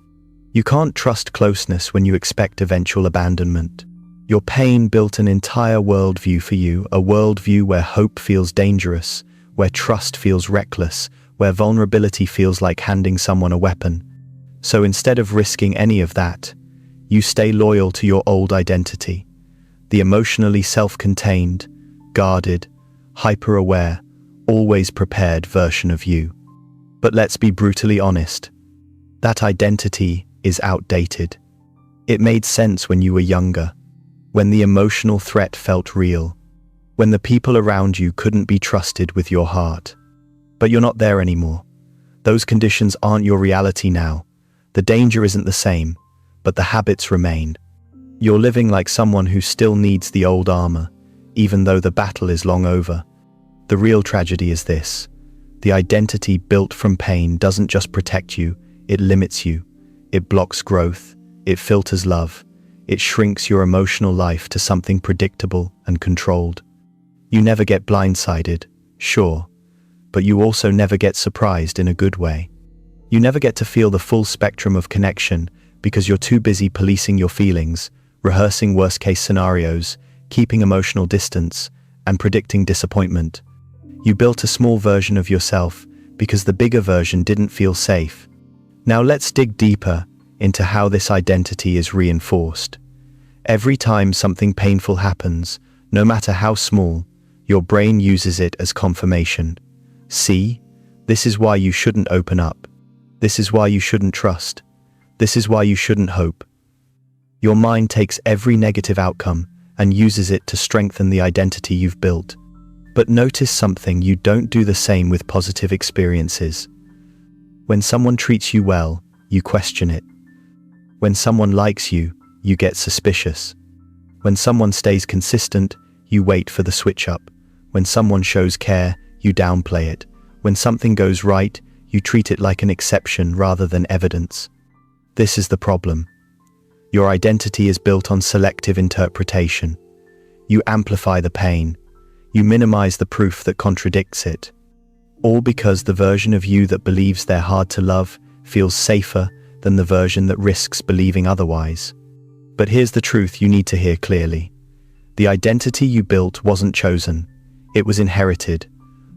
You can't trust closeness when you expect eventual abandonment. Your pain built an entire worldview for you, a worldview where hope feels dangerous, where trust feels reckless, where vulnerability feels like handing someone a weapon. So instead of risking any of that, you stay loyal to your old identity, the emotionally self-contained, guarded, hyper-aware, always prepared version of you. But let's be brutally honest. That identity is outdated. It made sense when you were younger, when the emotional threat felt real, when the people around you couldn't be trusted with your heart. But you're not there anymore. Those conditions aren't your reality now. The danger isn't the same, but the habits remain. You're living like someone who still needs the old armor, even though the battle is long over. The real tragedy is this. The identity built from pain doesn't just protect you, it limits you. It blocks growth, it filters love, it shrinks your emotional life to something predictable and controlled. You never get blindsided, sure, but you also never get surprised in a good way. You never get to feel the full spectrum of connection because you're too busy policing your feelings, rehearsing worst-case scenarios, keeping emotional distance, and predicting disappointment. You built a small version of yourself because the bigger version didn't feel safe. Now let's dig deeper into how this identity is reinforced. Every time something painful happens, no matter how small, your brain uses it as confirmation. See, this is why you shouldn't open up. This is why you shouldn't trust. This is why you shouldn't hope. Your mind takes every negative outcome and uses it to strengthen the identity you've built. But notice something: you don't do the same with positive experiences. When someone treats you well, you question it. When someone likes you, you get suspicious. When someone stays consistent, you wait for the switch up. When someone shows care, you downplay it. When something goes right, you treat it like an exception rather than evidence. This is the problem. Your identity is built on selective interpretation. You amplify the pain. You minimize the proof that contradicts it. All because the version of you that believes they're hard to love feels safer than the version that risks believing otherwise. But here's the truth you need to hear clearly. The identity you built wasn't chosen. It was inherited,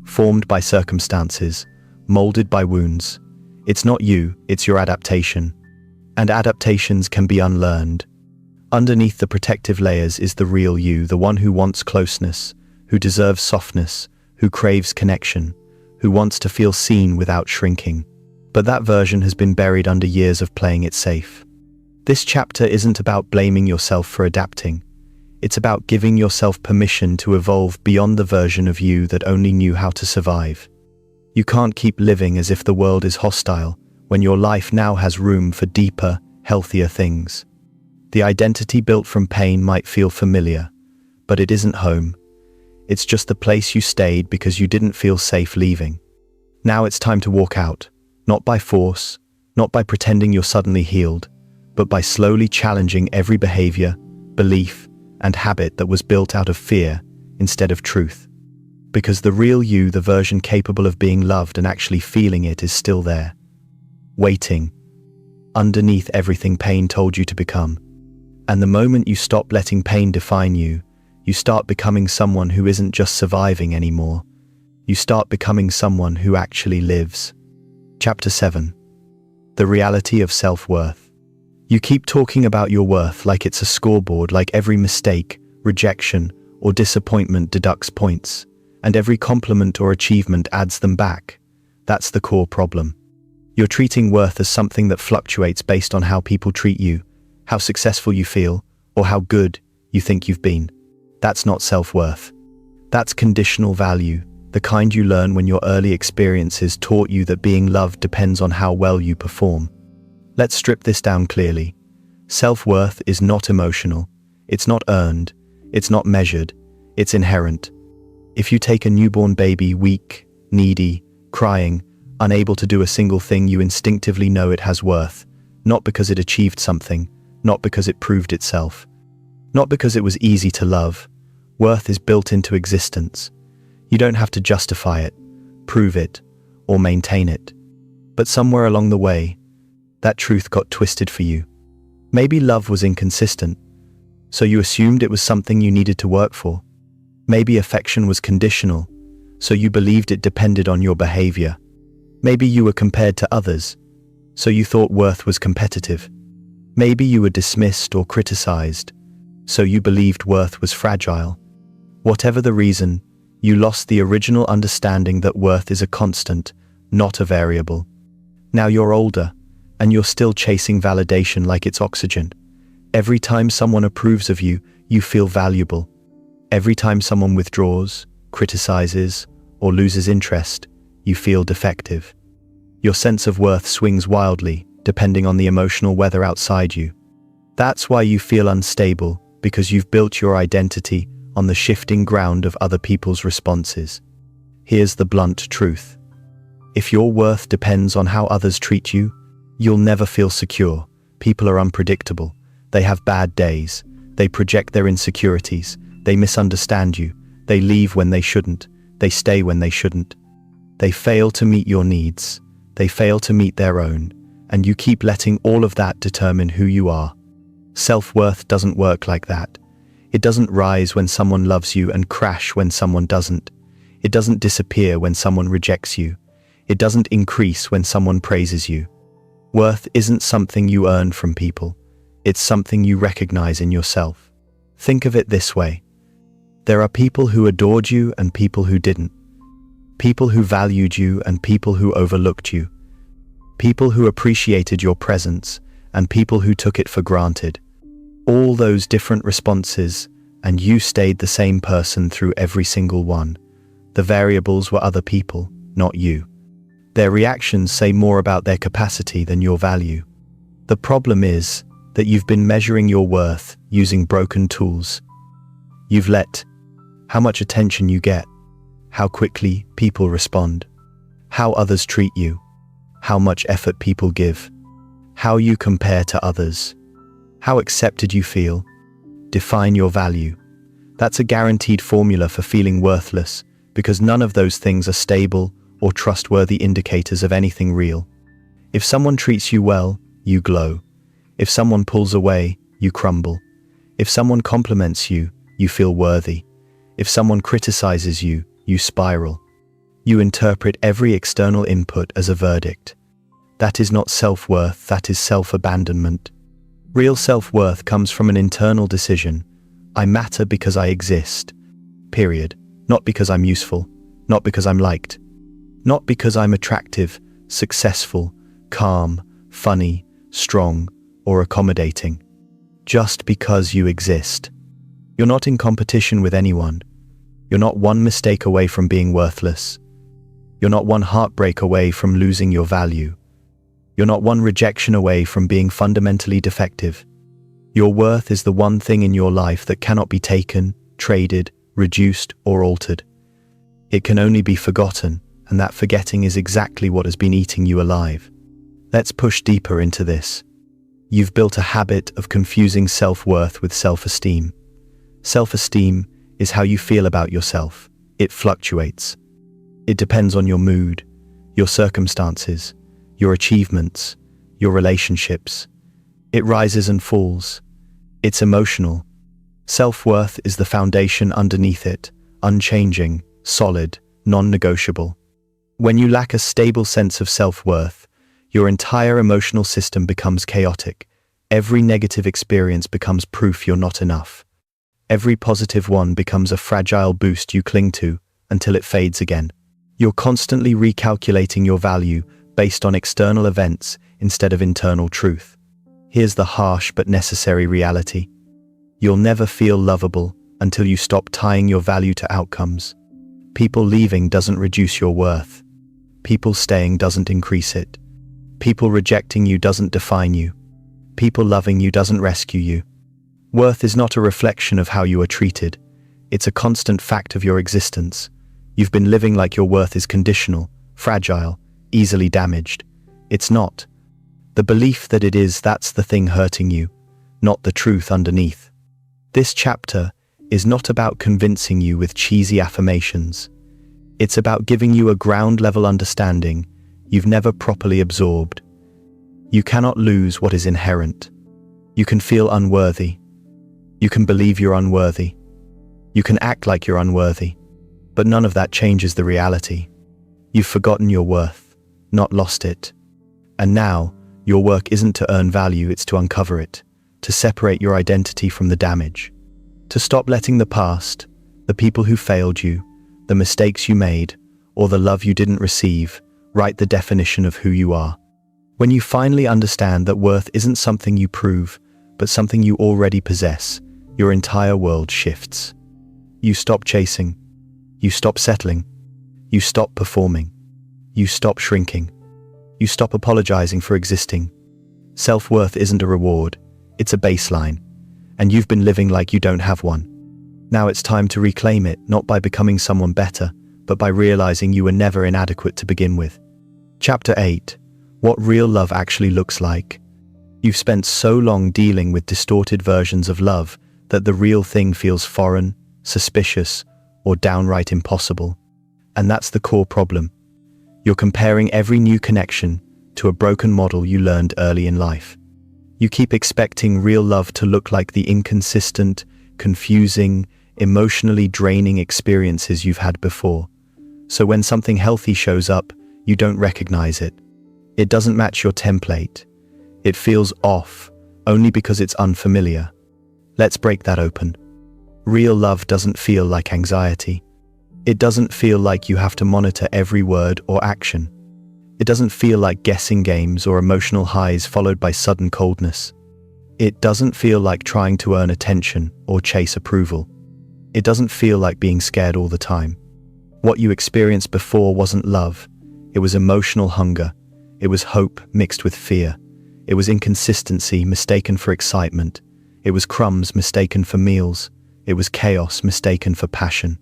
formed by circumstances, molded by wounds. It's not you, it's your adaptation. And adaptations can be unlearned. Underneath the protective layers is the real you, the one who wants closeness, who deserves softness, who craves connection, who wants to feel seen without shrinking. But that version has been buried under years of playing it safe. This chapter isn't about blaming yourself for adapting. It's about giving yourself permission to evolve beyond the version of you that only knew how to survive. You can't keep living as if the world is hostile when your life now has room for deeper, healthier things. The identity built from pain might feel familiar, but it isn't home. It's just the place you stayed because you didn't feel safe leaving. Now it's time to walk out, not by force, not by pretending you're suddenly healed, but by slowly challenging every behavior, belief, and habit that was built out of fear instead of truth. Because the real you, the version capable of being loved and actually feeling it, is still there, waiting, underneath everything pain told you to become. And the moment you stop letting pain define you, you start becoming someone who isn't just surviving anymore. You start becoming someone who actually lives. Chapter 7. The reality of self-worth. You keep talking about your worth like it's a scoreboard, like every mistake, rejection, or disappointment deducts points, and every compliment or achievement adds them back. That's the core problem. You're treating worth as something that fluctuates based on how people treat you, how successful you feel, or how good you think you've been. That's not self-worth. That's conditional value, the kind you learn when your early experiences taught you that being loved depends on how well you perform. Let's strip this down clearly. Self-worth is not emotional. It's not earned. It's not measured. It's inherent. If you take a newborn baby, weak, needy, crying, unable to do a single thing, you instinctively know it has worth, not because it achieved something, not because it proved itself, not because it was easy to love. Worth is built into existence. You don't have to justify it, prove it, or maintain it. But somewhere along the way, that truth got twisted for you. Maybe love was inconsistent, so you assumed it was something you needed to work for. Maybe affection was conditional, so you believed it depended on your behavior. Maybe you were compared to others, so you thought worth was competitive. Maybe you were dismissed or criticized, so you believed worth was fragile. Whatever the reason, you lost the original understanding that worth is a constant, not a variable. Now you're older, and you're still chasing validation like it's oxygen. Every time someone approves of you, you feel valuable. Every time someone withdraws, criticizes, or loses interest, you feel defective. Your sense of worth swings wildly, depending on the emotional weather outside you. That's why you feel unstable, because you've built your identity on the shifting ground of other people's responses. Here's the blunt truth. If your worth depends on how others treat you, you'll never feel secure. People are unpredictable. They have bad days. They project their insecurities. They misunderstand you. They leave when they shouldn't. They stay when they shouldn't. They fail to meet your needs. They fail to meet their own. And you keep letting all of that determine who you are. Self-worth doesn't work like that. It doesn't rise when someone loves you and crash when someone doesn't. It doesn't disappear when someone rejects you. It doesn't increase when someone praises you. Worth isn't something you earn from people. It's something you recognize in yourself. Think of it this way. There are people who adored you and people who didn't. People who valued you and people who overlooked you. People who appreciated your presence and people who took it for granted. All those different responses, and you stayed the same person through every single one. The variables were other people, not you. Their reactions say more about their capacity than your value. The problem is that you've been measuring your worth using broken tools. You've let how much attention you get, how quickly people respond, how others treat you, how much effort people give, how you compare to others, how accepted you feel, define your value. That's a guaranteed formula for feeling worthless, because none of those things are stable or trustworthy indicators of anything real. If someone treats you well, you glow. If someone pulls away, you crumble. If someone compliments you, you feel worthy. If someone criticizes you, you spiral. You interpret every external input as a verdict. That is not self-worth, that is self-abandonment. Real self-worth comes from an internal decision. I matter because I exist. Period. Not because I'm useful. Not because I'm liked. Not because I'm attractive, successful, calm, funny, strong, or accommodating. Just because you exist. You're not in competition with anyone. You're not one mistake away from being worthless. You're not one heartbreak away from losing your value. You're not one rejection away from being fundamentally defective. Your worth is the one thing in your life that cannot be taken, traded, reduced, or altered. It can only be forgotten, and that forgetting is exactly what has been eating you alive. Let's push deeper into this. You've built a habit of confusing self-worth with self-esteem. Self-esteem is how you feel about yourself. It fluctuates. It depends on your mood, your circumstances, your achievements, your relationships. It rises and falls. It's emotional. Self-worth is the foundation underneath it, unchanging, solid, non-negotiable. When you lack a stable sense of self-worth, your entire emotional system becomes chaotic. Every negative experience becomes proof you're not enough. Every positive one becomes a fragile boost you cling to until it fades again. You're constantly recalculating your value based on external events instead of internal truth. Here's the harsh but necessary reality. You'll never feel lovable until you stop tying your value to outcomes. People leaving doesn't reduce your worth. People staying doesn't increase it. People rejecting you doesn't define you. People loving you doesn't rescue you. Worth is not a reflection of how you are treated. It's a constant fact of your existence. You've been living like your worth is conditional, fragile, easily damaged. It's not. The belief that it is, that's the thing hurting you, not the truth underneath. This chapter is not about convincing you with cheesy affirmations. It's about giving you a ground-level understanding you've never properly absorbed. You cannot lose what is inherent. You can feel unworthy. You can believe you're unworthy. You can act like you're unworthy. But none of that changes the reality. You've forgotten your worth, not lost it. And now, your work isn't to earn value, it's to uncover it, to separate your identity from the damage, to stop letting the past, the people who failed you, the mistakes you made, or the love you didn't receive, write the definition of who you are. When you finally understand that worth isn't something you prove, but something you already possess, your entire world shifts. You stop chasing. You stop settling. You stop performing. You stop shrinking. You stop apologizing for existing. Self-worth isn't a reward, it's a baseline. And you've been living like you don't have one. Now it's time to reclaim it, not by becoming someone better, but by realizing you were never inadequate to begin with. Chapter 8. What real love actually looks like. You've spent so long dealing with distorted versions of love that the real thing feels foreign, suspicious, or downright impossible. And that's the core problem. You're comparing every new connection to a broken model you learned early in life. You keep expecting real love to look like the inconsistent, confusing, emotionally draining experiences you've had before. So when something healthy shows up, you don't recognize it. It doesn't match your template. It feels off, only because it's unfamiliar. Let's break that open. Real love doesn't feel like anxiety. It doesn't feel like you have to monitor every word or action. It doesn't feel like guessing games or emotional highs followed by sudden coldness. It doesn't feel like trying to earn attention or chase approval. It doesn't feel like being scared all the time. What you experienced before wasn't love. It was emotional hunger. It was hope mixed with fear. It was inconsistency mistaken for excitement. It was crumbs mistaken for meals. It was chaos mistaken for passion.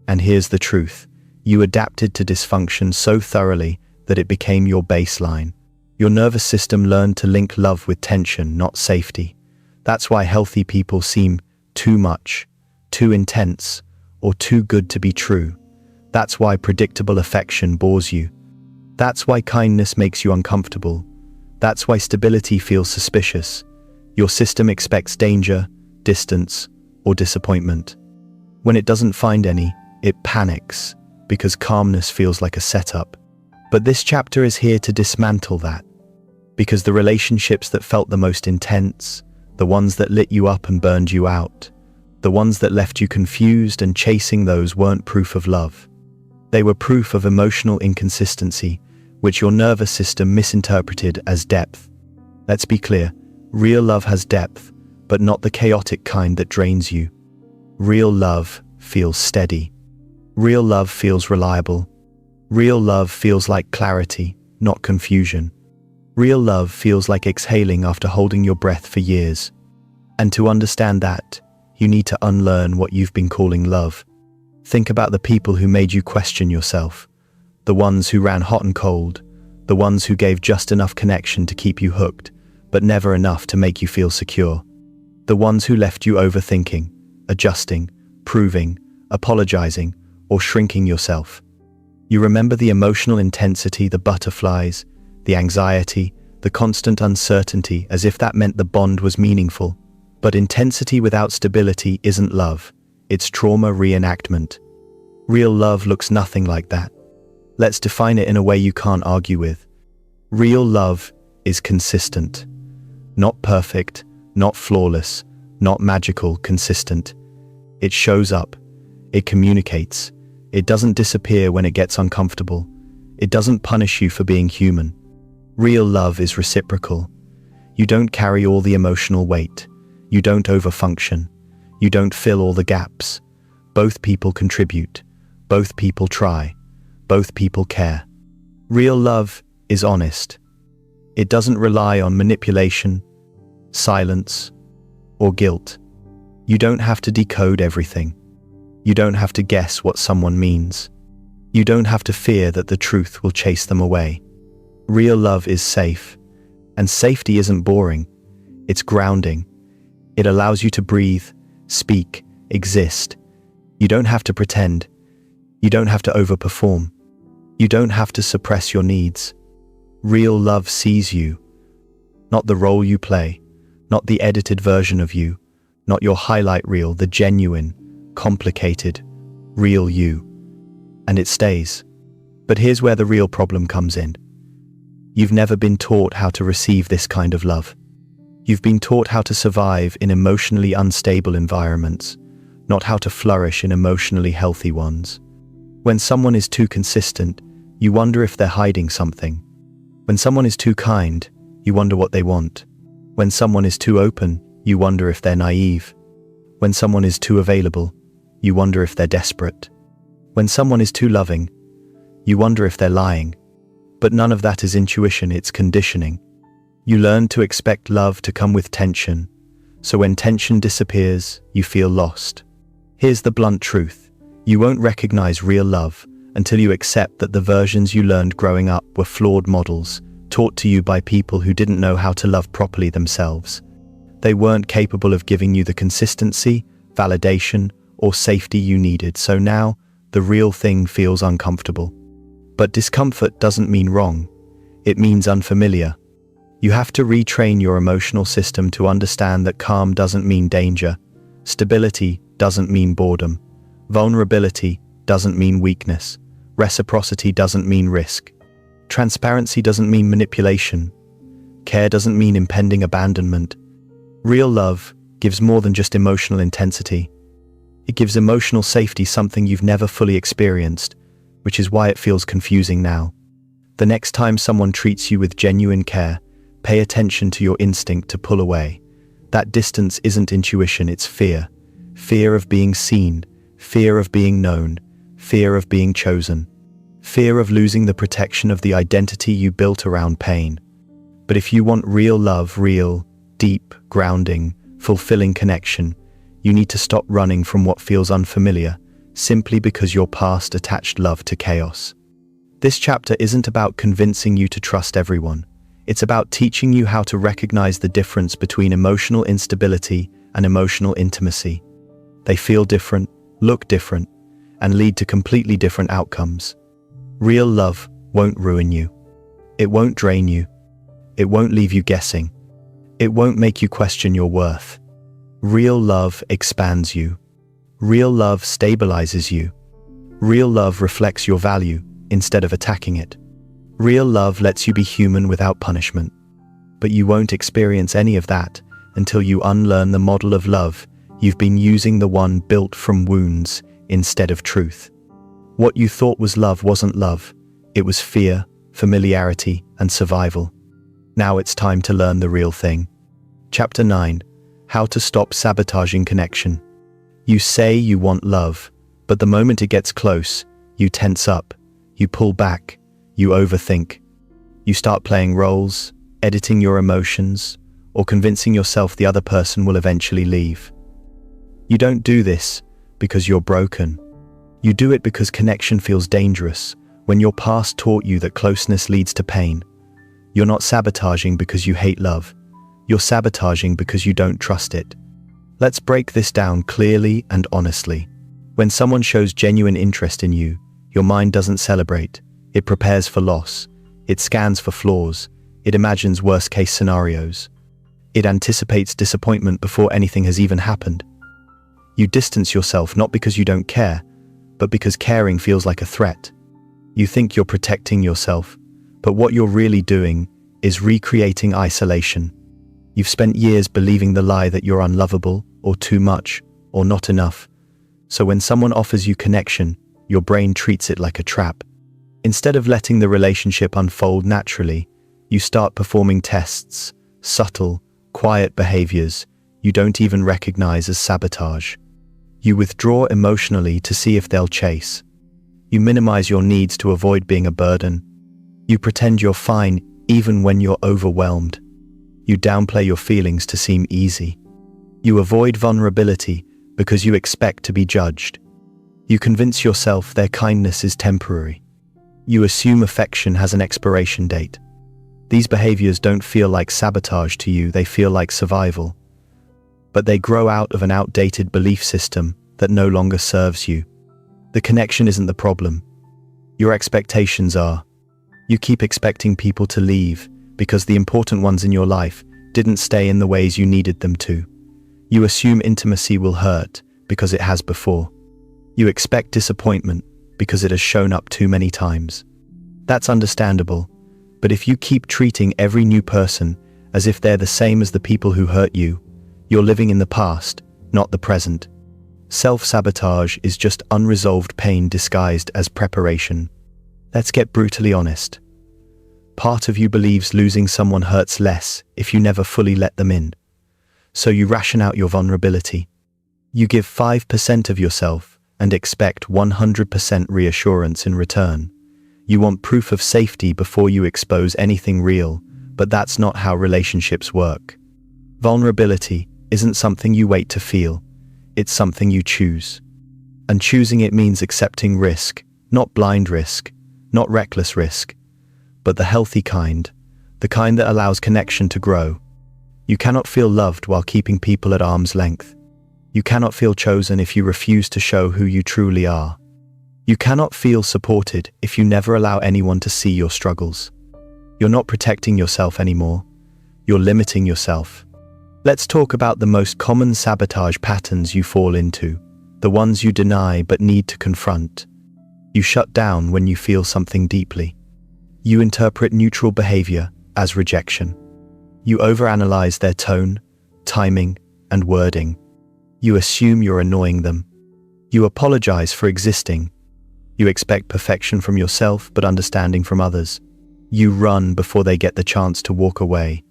And here's the truth. You adapted to dysfunction so thoroughly that it became your baseline. Your nervous system learned to link love with tension, not safety. That's why healthy people seem too much, too intense, or too good to be true. That's why predictable affection bores you. That's why kindness makes you uncomfortable. That's why stability feels suspicious. Your system expects danger, distance, or disappointment. When it doesn't find any, it panics, because calmness feels like a setup. But this chapter is here to dismantle that. Because the relationships that felt the most intense, the ones that lit you up and burned you out, the ones that left you confused and chasing those weren't proof of love. They were proof of emotional inconsistency, which your nervous system misinterpreted as depth. Let's be clear, real love has depth, but not the chaotic kind that drains you. Real love feels steady. Real love feels reliable. Real love feels like clarity, not confusion. Real love feels like exhaling after holding your breath for years. And to understand that, you need to unlearn what you've been calling love. Think about the people who made you question yourself. The ones who ran hot and cold. The ones who gave just enough connection to keep you hooked, but never enough to make you feel secure. The ones who left you overthinking, adjusting, proving, apologizing, or shrinking yourself. You remember the emotional intensity, the butterflies, the anxiety, the constant uncertainty, as if that meant the bond was meaningful. But intensity without stability isn't love, it's trauma reenactment. Real love looks nothing like that. Let's define it in a way you can't argue with. Real love is consistent. Not perfect, not flawless, not magical, consistent. It shows up. It communicates. It doesn't disappear when it gets uncomfortable. It doesn't punish you for being human. Real love is reciprocal. You don't carry all the emotional weight. You don't overfunction. You don't fill all the gaps. Both people contribute. Both people try. Both people care. Real love is honest. It doesn't rely on manipulation, silence, or guilt. You don't have to decode everything. You don't have to guess what someone means. You don't have to fear that the truth will chase them away. Real love is safe, and safety isn't boring. It's grounding. It allows you to breathe, speak, exist. You don't have to pretend. You don't have to overperform. You don't have to suppress your needs. Real love sees you, not the role you play, not the edited version of you, not your highlight reel, the genuine, complicated, real you. And it stays. But here's where the real problem comes in. You've never been taught how to receive this kind of love. You've been taught how to survive in emotionally unstable environments, not how to flourish in emotionally healthy ones. When someone is too consistent, you wonder if they're hiding something. When someone is too kind, you wonder what they want. When someone is too open, you wonder if they're naive. When someone is too available, you wonder if they're desperate. When someone is too loving, you wonder if they're lying. But none of that is intuition, it's conditioning. You learn to expect love to come with tension, so when tension disappears, you feel lost. Here's the blunt truth. You won't recognize real love until you accept that the versions you learned growing up were flawed models, taught to you by people who didn't know how to love properly themselves. They weren't capable of giving you the consistency, validation, or safety you needed, so now the real thing feels uncomfortable. But discomfort doesn't mean wrong. It means unfamiliar. You have to retrain your emotional system to understand that calm doesn't mean danger. Stability doesn't mean boredom. Vulnerability doesn't mean weakness. Reciprocity doesn't mean risk. Transparency doesn't mean manipulation. Care doesn't mean impending abandonment. Real love gives more than just emotional intensity. It gives emotional safety, something you've never fully experienced, which is why it feels confusing now. The next time someone treats you with genuine care, pay attention to your instinct to pull away. That distance isn't intuition, it's fear. Fear of being seen, fear of being known, fear of being chosen, fear of losing the protection of the identity you built around pain. But if you want real love, real, deep, grounding, fulfilling connection, you need to stop running from what feels unfamiliar, simply because your past attached love to chaos. This chapter isn't about convincing you to trust everyone. It's about teaching you how to recognize the difference between emotional instability and emotional intimacy. They feel different, look different, and lead to completely different outcomes. Real love won't ruin you. It won't drain you. It won't leave you guessing. It won't make you question your worth. Real love expands you. Real love stabilizes you. Real love reflects your value instead of attacking it. Real love lets you be human without punishment. But you won't experience any of that until you unlearn the model of love you've been using, the one built from wounds instead of truth. What you thought was love wasn't love. It was fear, familiarity, and survival. Now it's time to learn the real thing. Chapter 9. How to stop sabotaging connection. You say you want love, but the moment it gets close, you tense up, you pull back, you overthink. You start playing roles, editing your emotions, or convincing yourself the other person will eventually leave. You don't do this because you're broken. You do it because connection feels dangerous when your past taught you that closeness leads to pain. You're not sabotaging because you hate love. You're sabotaging because you don't trust it. Let's break this down clearly and honestly. When someone shows genuine interest in you, your mind doesn't celebrate. It prepares for loss. It scans for flaws. It imagines worst-case scenarios. It anticipates disappointment before anything has even happened. You distance yourself not because you don't care, but because caring feels like a threat. You think you're protecting yourself, but what you're really doing is recreating isolation. You've spent years believing the lie that you're unlovable, or too much, or not enough. So when someone offers you connection, your brain treats it like a trap. Instead of letting the relationship unfold naturally, you start performing tests, subtle, quiet behaviors you don't even recognize as sabotage. You withdraw emotionally to see if they'll chase. You minimize your needs to avoid being a burden. You pretend you're fine even when you're overwhelmed. You downplay your feelings to seem easy. You avoid vulnerability because you expect to be judged. You convince yourself their kindness is temporary. You assume affection has an expiration date. These behaviors don't feel like sabotage to you, they feel like survival. But they grow out of an outdated belief system that no longer serves you. The connection isn't the problem. Your expectations are. You keep expecting people to leave because the important ones in your life didn't stay in the ways you needed them to. You assume intimacy will hurt because it has before. You expect disappointment because it has shown up too many times. That's understandable, but if you keep treating every new person as if they're the same as the people who hurt you, you're living in the past, not the present. Self-sabotage is just unresolved pain disguised as preparation. Let's get brutally honest. Part of you believes losing someone hurts less if you never fully let them in. So you ration out your vulnerability. You give 5% of yourself and expect 100% reassurance in return. You want proof of safety before you expose anything real, but that's not how relationships work. Vulnerability isn't something you wait to feel. It's something you choose. And choosing it means accepting risk, not blind risk, not reckless risk, but the healthy kind, the kind that allows connection to grow. You cannot feel loved while keeping people at arm's length. You cannot feel chosen if you refuse to show who you truly are. You cannot feel supported if you never allow anyone to see your struggles. You're not protecting yourself anymore. You're limiting yourself. Let's talk about the most common sabotage patterns you fall into, the ones you deny but need to confront. You shut down when you feel something deeply. You interpret neutral behavior as rejection. You overanalyze their tone, timing, and wording. You assume you're annoying them. You apologize for existing. You expect perfection from yourself but understanding from others. You run before they get the chance to walk away.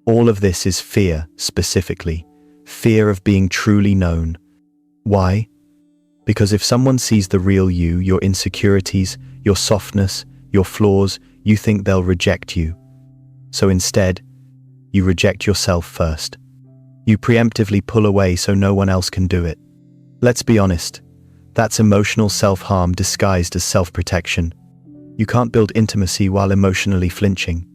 All of this is fear, specifically. Fear of being truly known. Why? Because if someone sees the real you, your insecurities, your softness, your flaws, you think they'll reject you. So instead, you reject yourself first. You preemptively pull away so no one else can do it. Let's be honest, that's emotional self-harm disguised as self-protection. You can't build intimacy while emotionally flinching.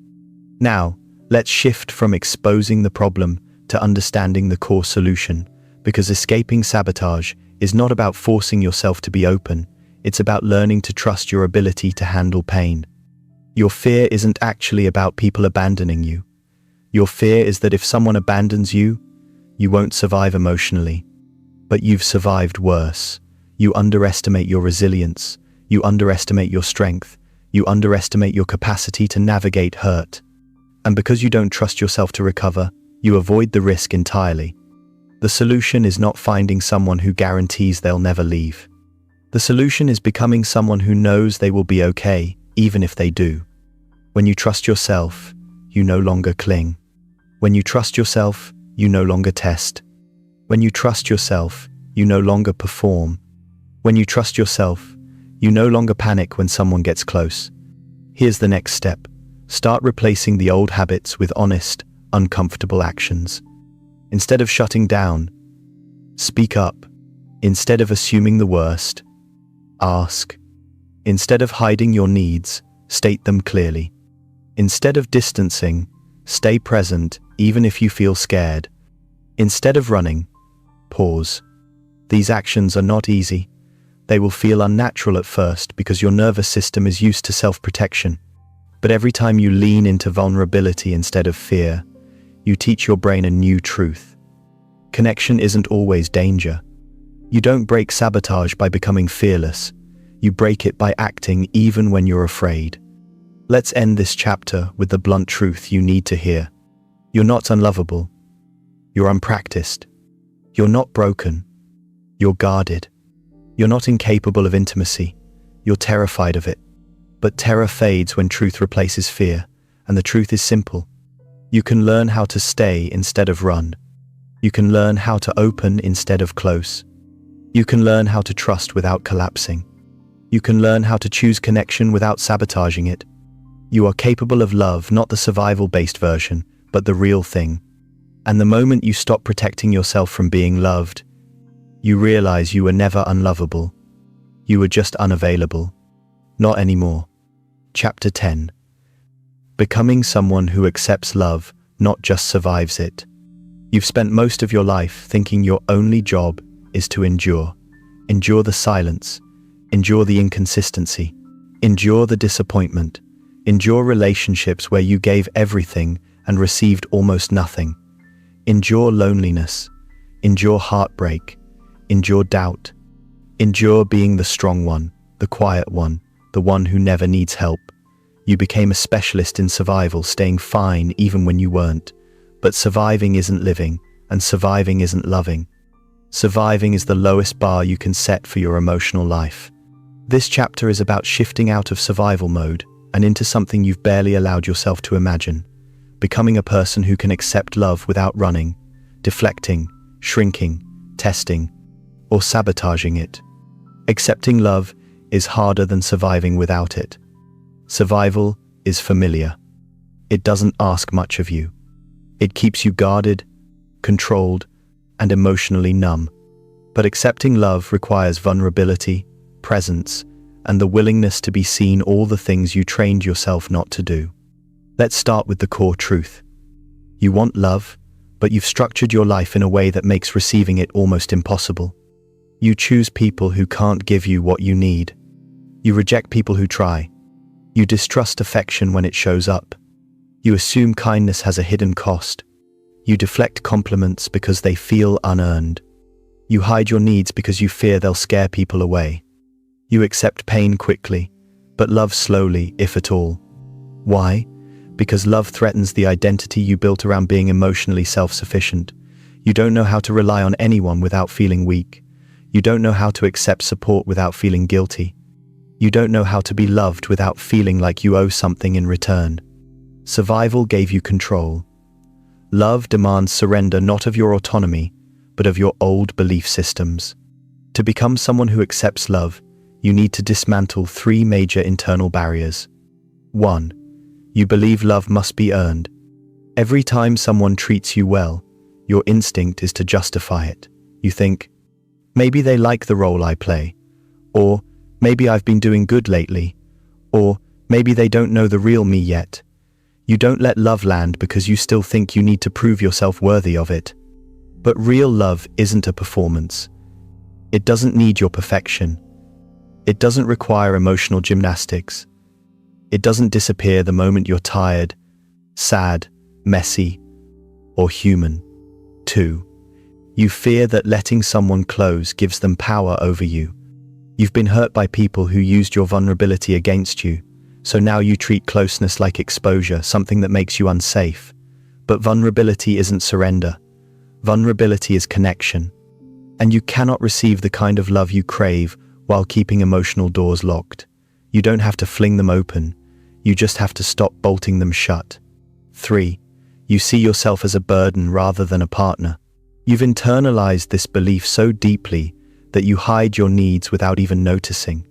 Now, let's shift from exposing the problem to understanding the core solution, because escaping sabotage is not about forcing yourself to be open, it's about learning to trust your ability to handle pain. Your fear isn't actually about people abandoning you. Your fear is that if someone abandons you, you won't survive emotionally. But you've survived worse. You underestimate your resilience. You underestimate your strength. You underestimate your capacity to navigate hurt. And because you don't trust yourself to recover, you avoid the risk entirely. The solution is not finding someone who guarantees they'll never leave. The solution is becoming someone who knows they will be okay, even if they do. When you trust yourself, you no longer cling. When you trust yourself, you no longer test. When you trust yourself, you no longer perform. When you trust yourself, you no longer panic when someone gets close. Here's the next step. Start replacing the old habits with honest, uncomfortable actions. Instead of shutting down, speak up. Instead of assuming the worst, ask. Instead of hiding your needs, state them clearly. Instead of distancing, stay present even if you feel scared. Instead of running, pause. These actions are not easy. They will feel unnatural at first because your nervous system is used to self-protection. But every time you lean into vulnerability instead of fear, you teach your brain a new truth. Connection isn't always danger. You don't break sabotage by becoming fearless. You break it by acting even when you're afraid. Let's end this chapter with the blunt truth you need to hear. You're not unlovable. You're unpracticed. You're not broken. You're guarded. You're not incapable of intimacy. You're terrified of it. But terror fades when truth replaces fear, and the truth is simple. You can learn how to stay instead of run. You can learn how to open instead of close. You can learn how to trust without collapsing. You can learn how to choose connection without sabotaging it. You are capable of love, not the survival-based version, but the real thing. And the moment you stop protecting yourself from being loved, you realize you were never unlovable. You were just unavailable. Not anymore. Chapter 10. Becoming someone who accepts love, not just survives it. You've spent most of your life thinking your only job is to endure. Endure the silence. Endure the inconsistency. Endure the disappointment. Endure relationships where you gave everything and received almost nothing. Endure loneliness. Endure heartbreak. Endure doubt. Endure being the strong one, the quiet one, the one who never needs help. You became a specialist in survival, staying fine even when you weren't. But surviving isn't living, and surviving isn't loving. Surviving is the lowest bar you can set for your emotional life. This chapter is about shifting out of survival mode and into something you've barely allowed yourself to imagine. Becoming a person who can accept love without running, deflecting, shrinking, testing, or sabotaging it. Accepting love is harder than surviving without it. Survival is familiar. It doesn't ask much of you. It keeps you guarded, controlled, and emotionally numb. But accepting love requires vulnerability, presence, and the willingness to be seen, all the things you trained yourself not to do. Let's start with the core truth. You want love, but you've structured your life in a way that makes receiving it almost impossible. You choose people who can't give you what you need. You reject people who try. You distrust affection when it shows up. You assume kindness has a hidden cost. You deflect compliments because they feel unearned. You hide your needs because you fear they'll scare people away. You accept pain quickly, but love slowly, if at all. Why? Because love threatens the identity you built around being emotionally self-sufficient. You don't know how to rely on anyone without feeling weak. You don't know how to accept support without feeling guilty. You don't know how to be loved without feeling like you owe something in return. Survival gave you control. Love demands surrender not of your autonomy, but of your old belief systems. To become someone who accepts love, you need to dismantle 3 major internal barriers. 1. You believe love must be earned. Every time someone treats you well, your instinct is to justify it. You think, maybe they like the role I play, or maybe I've been doing good lately, or maybe they don't know the real me yet. You don't let love land because you still think you need to prove yourself worthy of it. But real love isn't a performance. It doesn't need your perfection. It doesn't require emotional gymnastics. It doesn't disappear the moment you're tired, sad, messy, or human. 2. You fear that letting someone close gives them power over you. You've been hurt by people who used your vulnerability against you, so now you treat closeness like exposure, something that makes you unsafe. But vulnerability isn't surrender. Vulnerability is connection. And you cannot receive the kind of love you crave while keeping emotional doors locked. You don't have to fling them open. You just have to stop bolting them shut. 3. You see yourself as a burden rather than a partner. You've internalized this belief so deeply that you hide your needs without even noticing.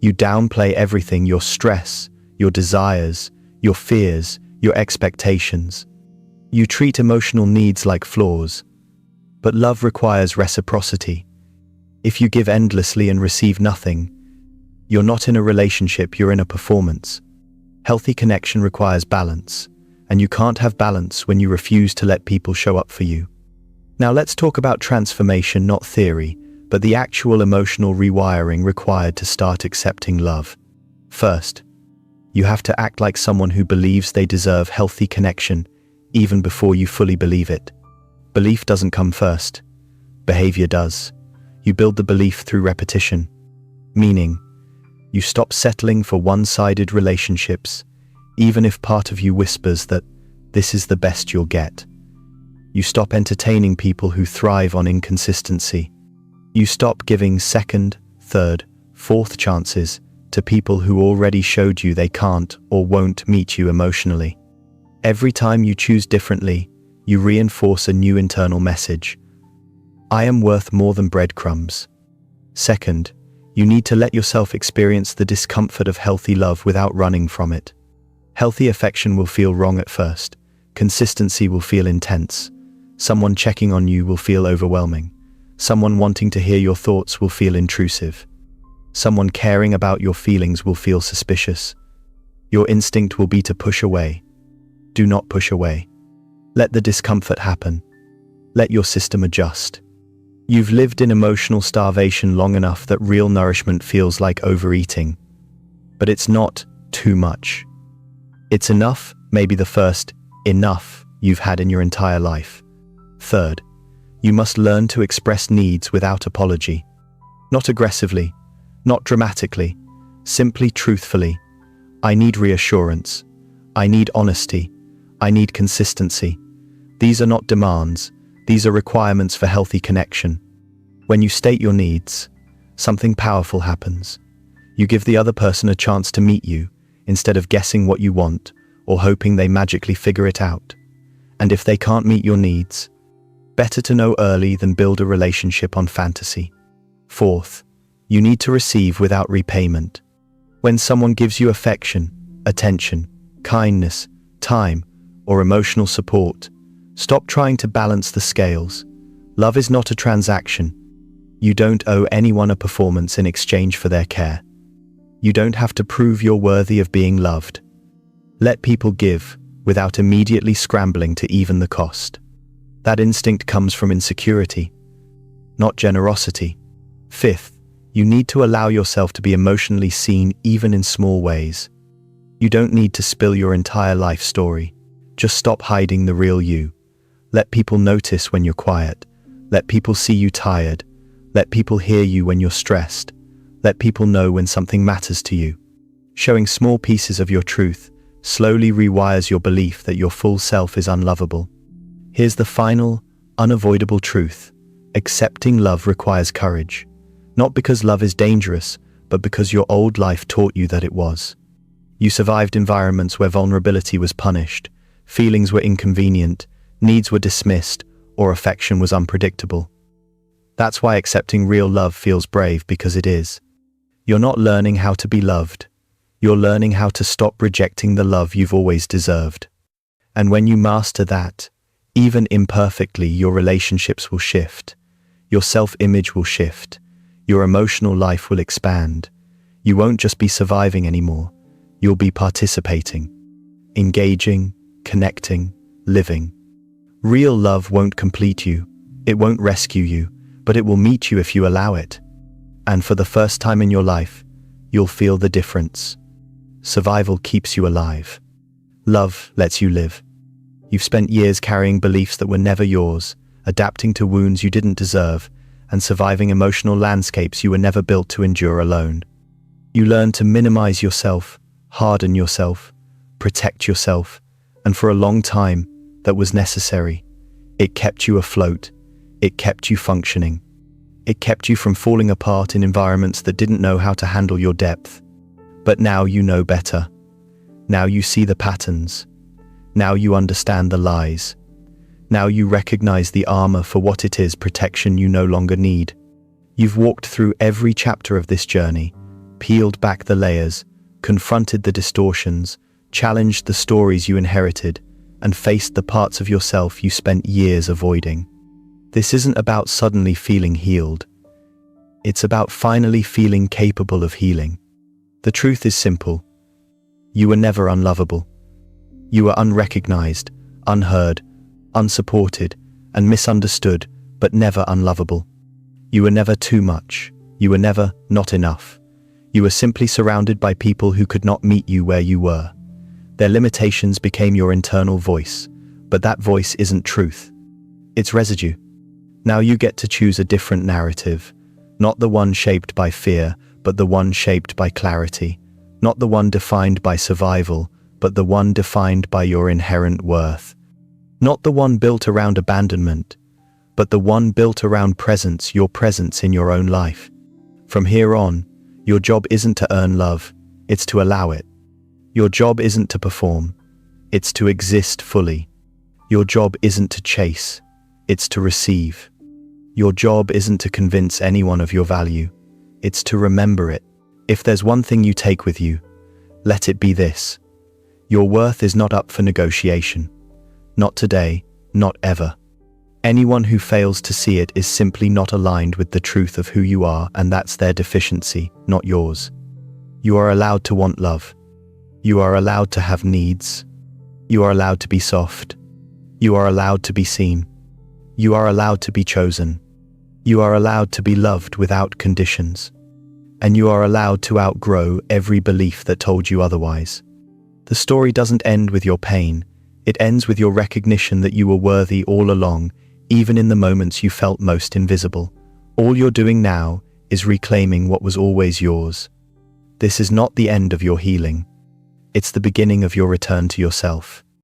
You downplay everything: your stress, your desires, your fears, your expectations. You treat emotional needs like flaws. But love requires reciprocity. If you give endlessly and receive nothing, you're not in a relationship, you're in a performance. Healthy connection requires balance, and you can't have balance when you refuse to let people show up for you. Now let's talk about transformation, not theory, but the actual emotional rewiring required to start accepting love. First, you have to act like someone who believes they deserve healthy connection, even before you fully believe it. Belief doesn't come first. Behavior does. You build the belief through repetition. Meaning, you stop settling for one-sided relationships, even if part of you whispers that this is the best you'll get. You stop entertaining people who thrive on inconsistency. You stop giving second, third, fourth chances to people who already showed you they can't or won't meet you emotionally. Every time you choose differently, you reinforce a new internal message. I am worth more than breadcrumbs. Second, you need to let yourself experience the discomfort of healthy love without running from it. Healthy affection will feel wrong at first. Consistency will feel intense. Someone checking on you will feel overwhelming. Someone wanting to hear your thoughts will feel intrusive. Someone caring about your feelings will feel suspicious. Your instinct will be to push away. Do not push away. Let the discomfort happen. Let your system adjust. You've lived in emotional starvation long enough that real nourishment feels like overeating. But it's not too much. It's enough, maybe the first enough you've had in your entire life. Third, you must learn to express needs without apology. Not aggressively, not dramatically, simply truthfully. I need reassurance. I need honesty. I need consistency. These are not demands. These are requirements for healthy connection. When you state your needs, something powerful happens. You give the other person a chance to meet you, instead of guessing what you want or hoping they magically figure it out. And if they can't meet your needs, better to know early than build a relationship on fantasy. Fourth, you need to receive without repayment. When someone gives you affection, attention, kindness, time, or emotional support, stop trying to balance the scales. Love is not a transaction. You don't owe anyone a performance in exchange for their care. You don't have to prove you're worthy of being loved. Let people give without immediately scrambling to even the cost. That instinct comes from insecurity, not generosity. Fifth, you need to allow yourself to be emotionally seen even in small ways. You don't need to spill your entire life story. Just stop hiding the real you. Let people notice when you're quiet. Let people see you tired. Let people hear you when you're stressed. Let people know when something matters to you. Showing small pieces of your truth slowly rewires your belief that your full self is unlovable. Here's the final, unavoidable truth. Accepting love requires courage. Not because love is dangerous, but because your old life taught you that it was. You survived environments where vulnerability was punished, feelings were inconvenient, needs were dismissed, or affection was unpredictable. That's why accepting real love feels brave, because it is. You're not learning how to be loved. You're learning how to stop rejecting the love you've always deserved. And when you master that, even imperfectly, your relationships will shift. Your self-image will shift. Your emotional life will expand. You won't just be surviving anymore. You'll be participating, engaging, connecting, living. Real love won't complete you. It won't rescue you, but it will meet you if you allow it. And for the first time in your life, you'll feel the difference. Survival keeps you alive. Love lets you live. You've spent years carrying beliefs that were never yours, adapting to wounds you didn't deserve, and surviving emotional landscapes you were never built to endure alone. You learned to minimize yourself, harden yourself, protect yourself, and for a long time, that was necessary. It kept you afloat. It kept you functioning. It kept you from falling apart in environments that didn't know how to handle your depth. But now you know better. Now you see the patterns. Now you understand the lies. Now you recognize the armor for what it is, protection you no longer need. You've walked through every chapter of this journey, peeled back the layers, confronted the distortions, challenged the stories you inherited, and faced the parts of yourself you spent years avoiding. This isn't about suddenly feeling healed. It's about finally feeling capable of healing. The truth is simple. You were never unlovable. You were unrecognized, unheard, unsupported, and misunderstood, but never unlovable. You were never too much. You were never not enough. You were simply surrounded by people who could not meet you where you were. Their limitations became your internal voice, but that voice isn't truth. It's residue. Now you get to choose a different narrative, not the one shaped by fear, but the one shaped by clarity, not the one defined by survival, but the one defined by your inherent worth, not the one built around abandonment, but the one built around presence, your presence in your own life. From here on, your job isn't to earn love, it's to allow it. Your job isn't to perform, it's to exist fully. Your job isn't to chase, it's to receive. Your job isn't to convince anyone of your value, it's to remember it. If there's one thing you take with you, let it be this. Your worth is not up for negotiation. Not today, not ever. Anyone who fails to see it is simply not aligned with the truth of who you are, and that's their deficiency, not yours. You are allowed to want love. You are allowed to have needs. You are allowed to be soft. You are allowed to be seen. You are allowed to be chosen. You are allowed to be loved without conditions. And you are allowed to outgrow every belief that told you otherwise. The story doesn't end with your pain. It ends with your recognition that you were worthy all along, even in the moments you felt most invisible. All you're doing now is reclaiming what was always yours. This is not the end of your healing. It's the beginning of your return to yourself.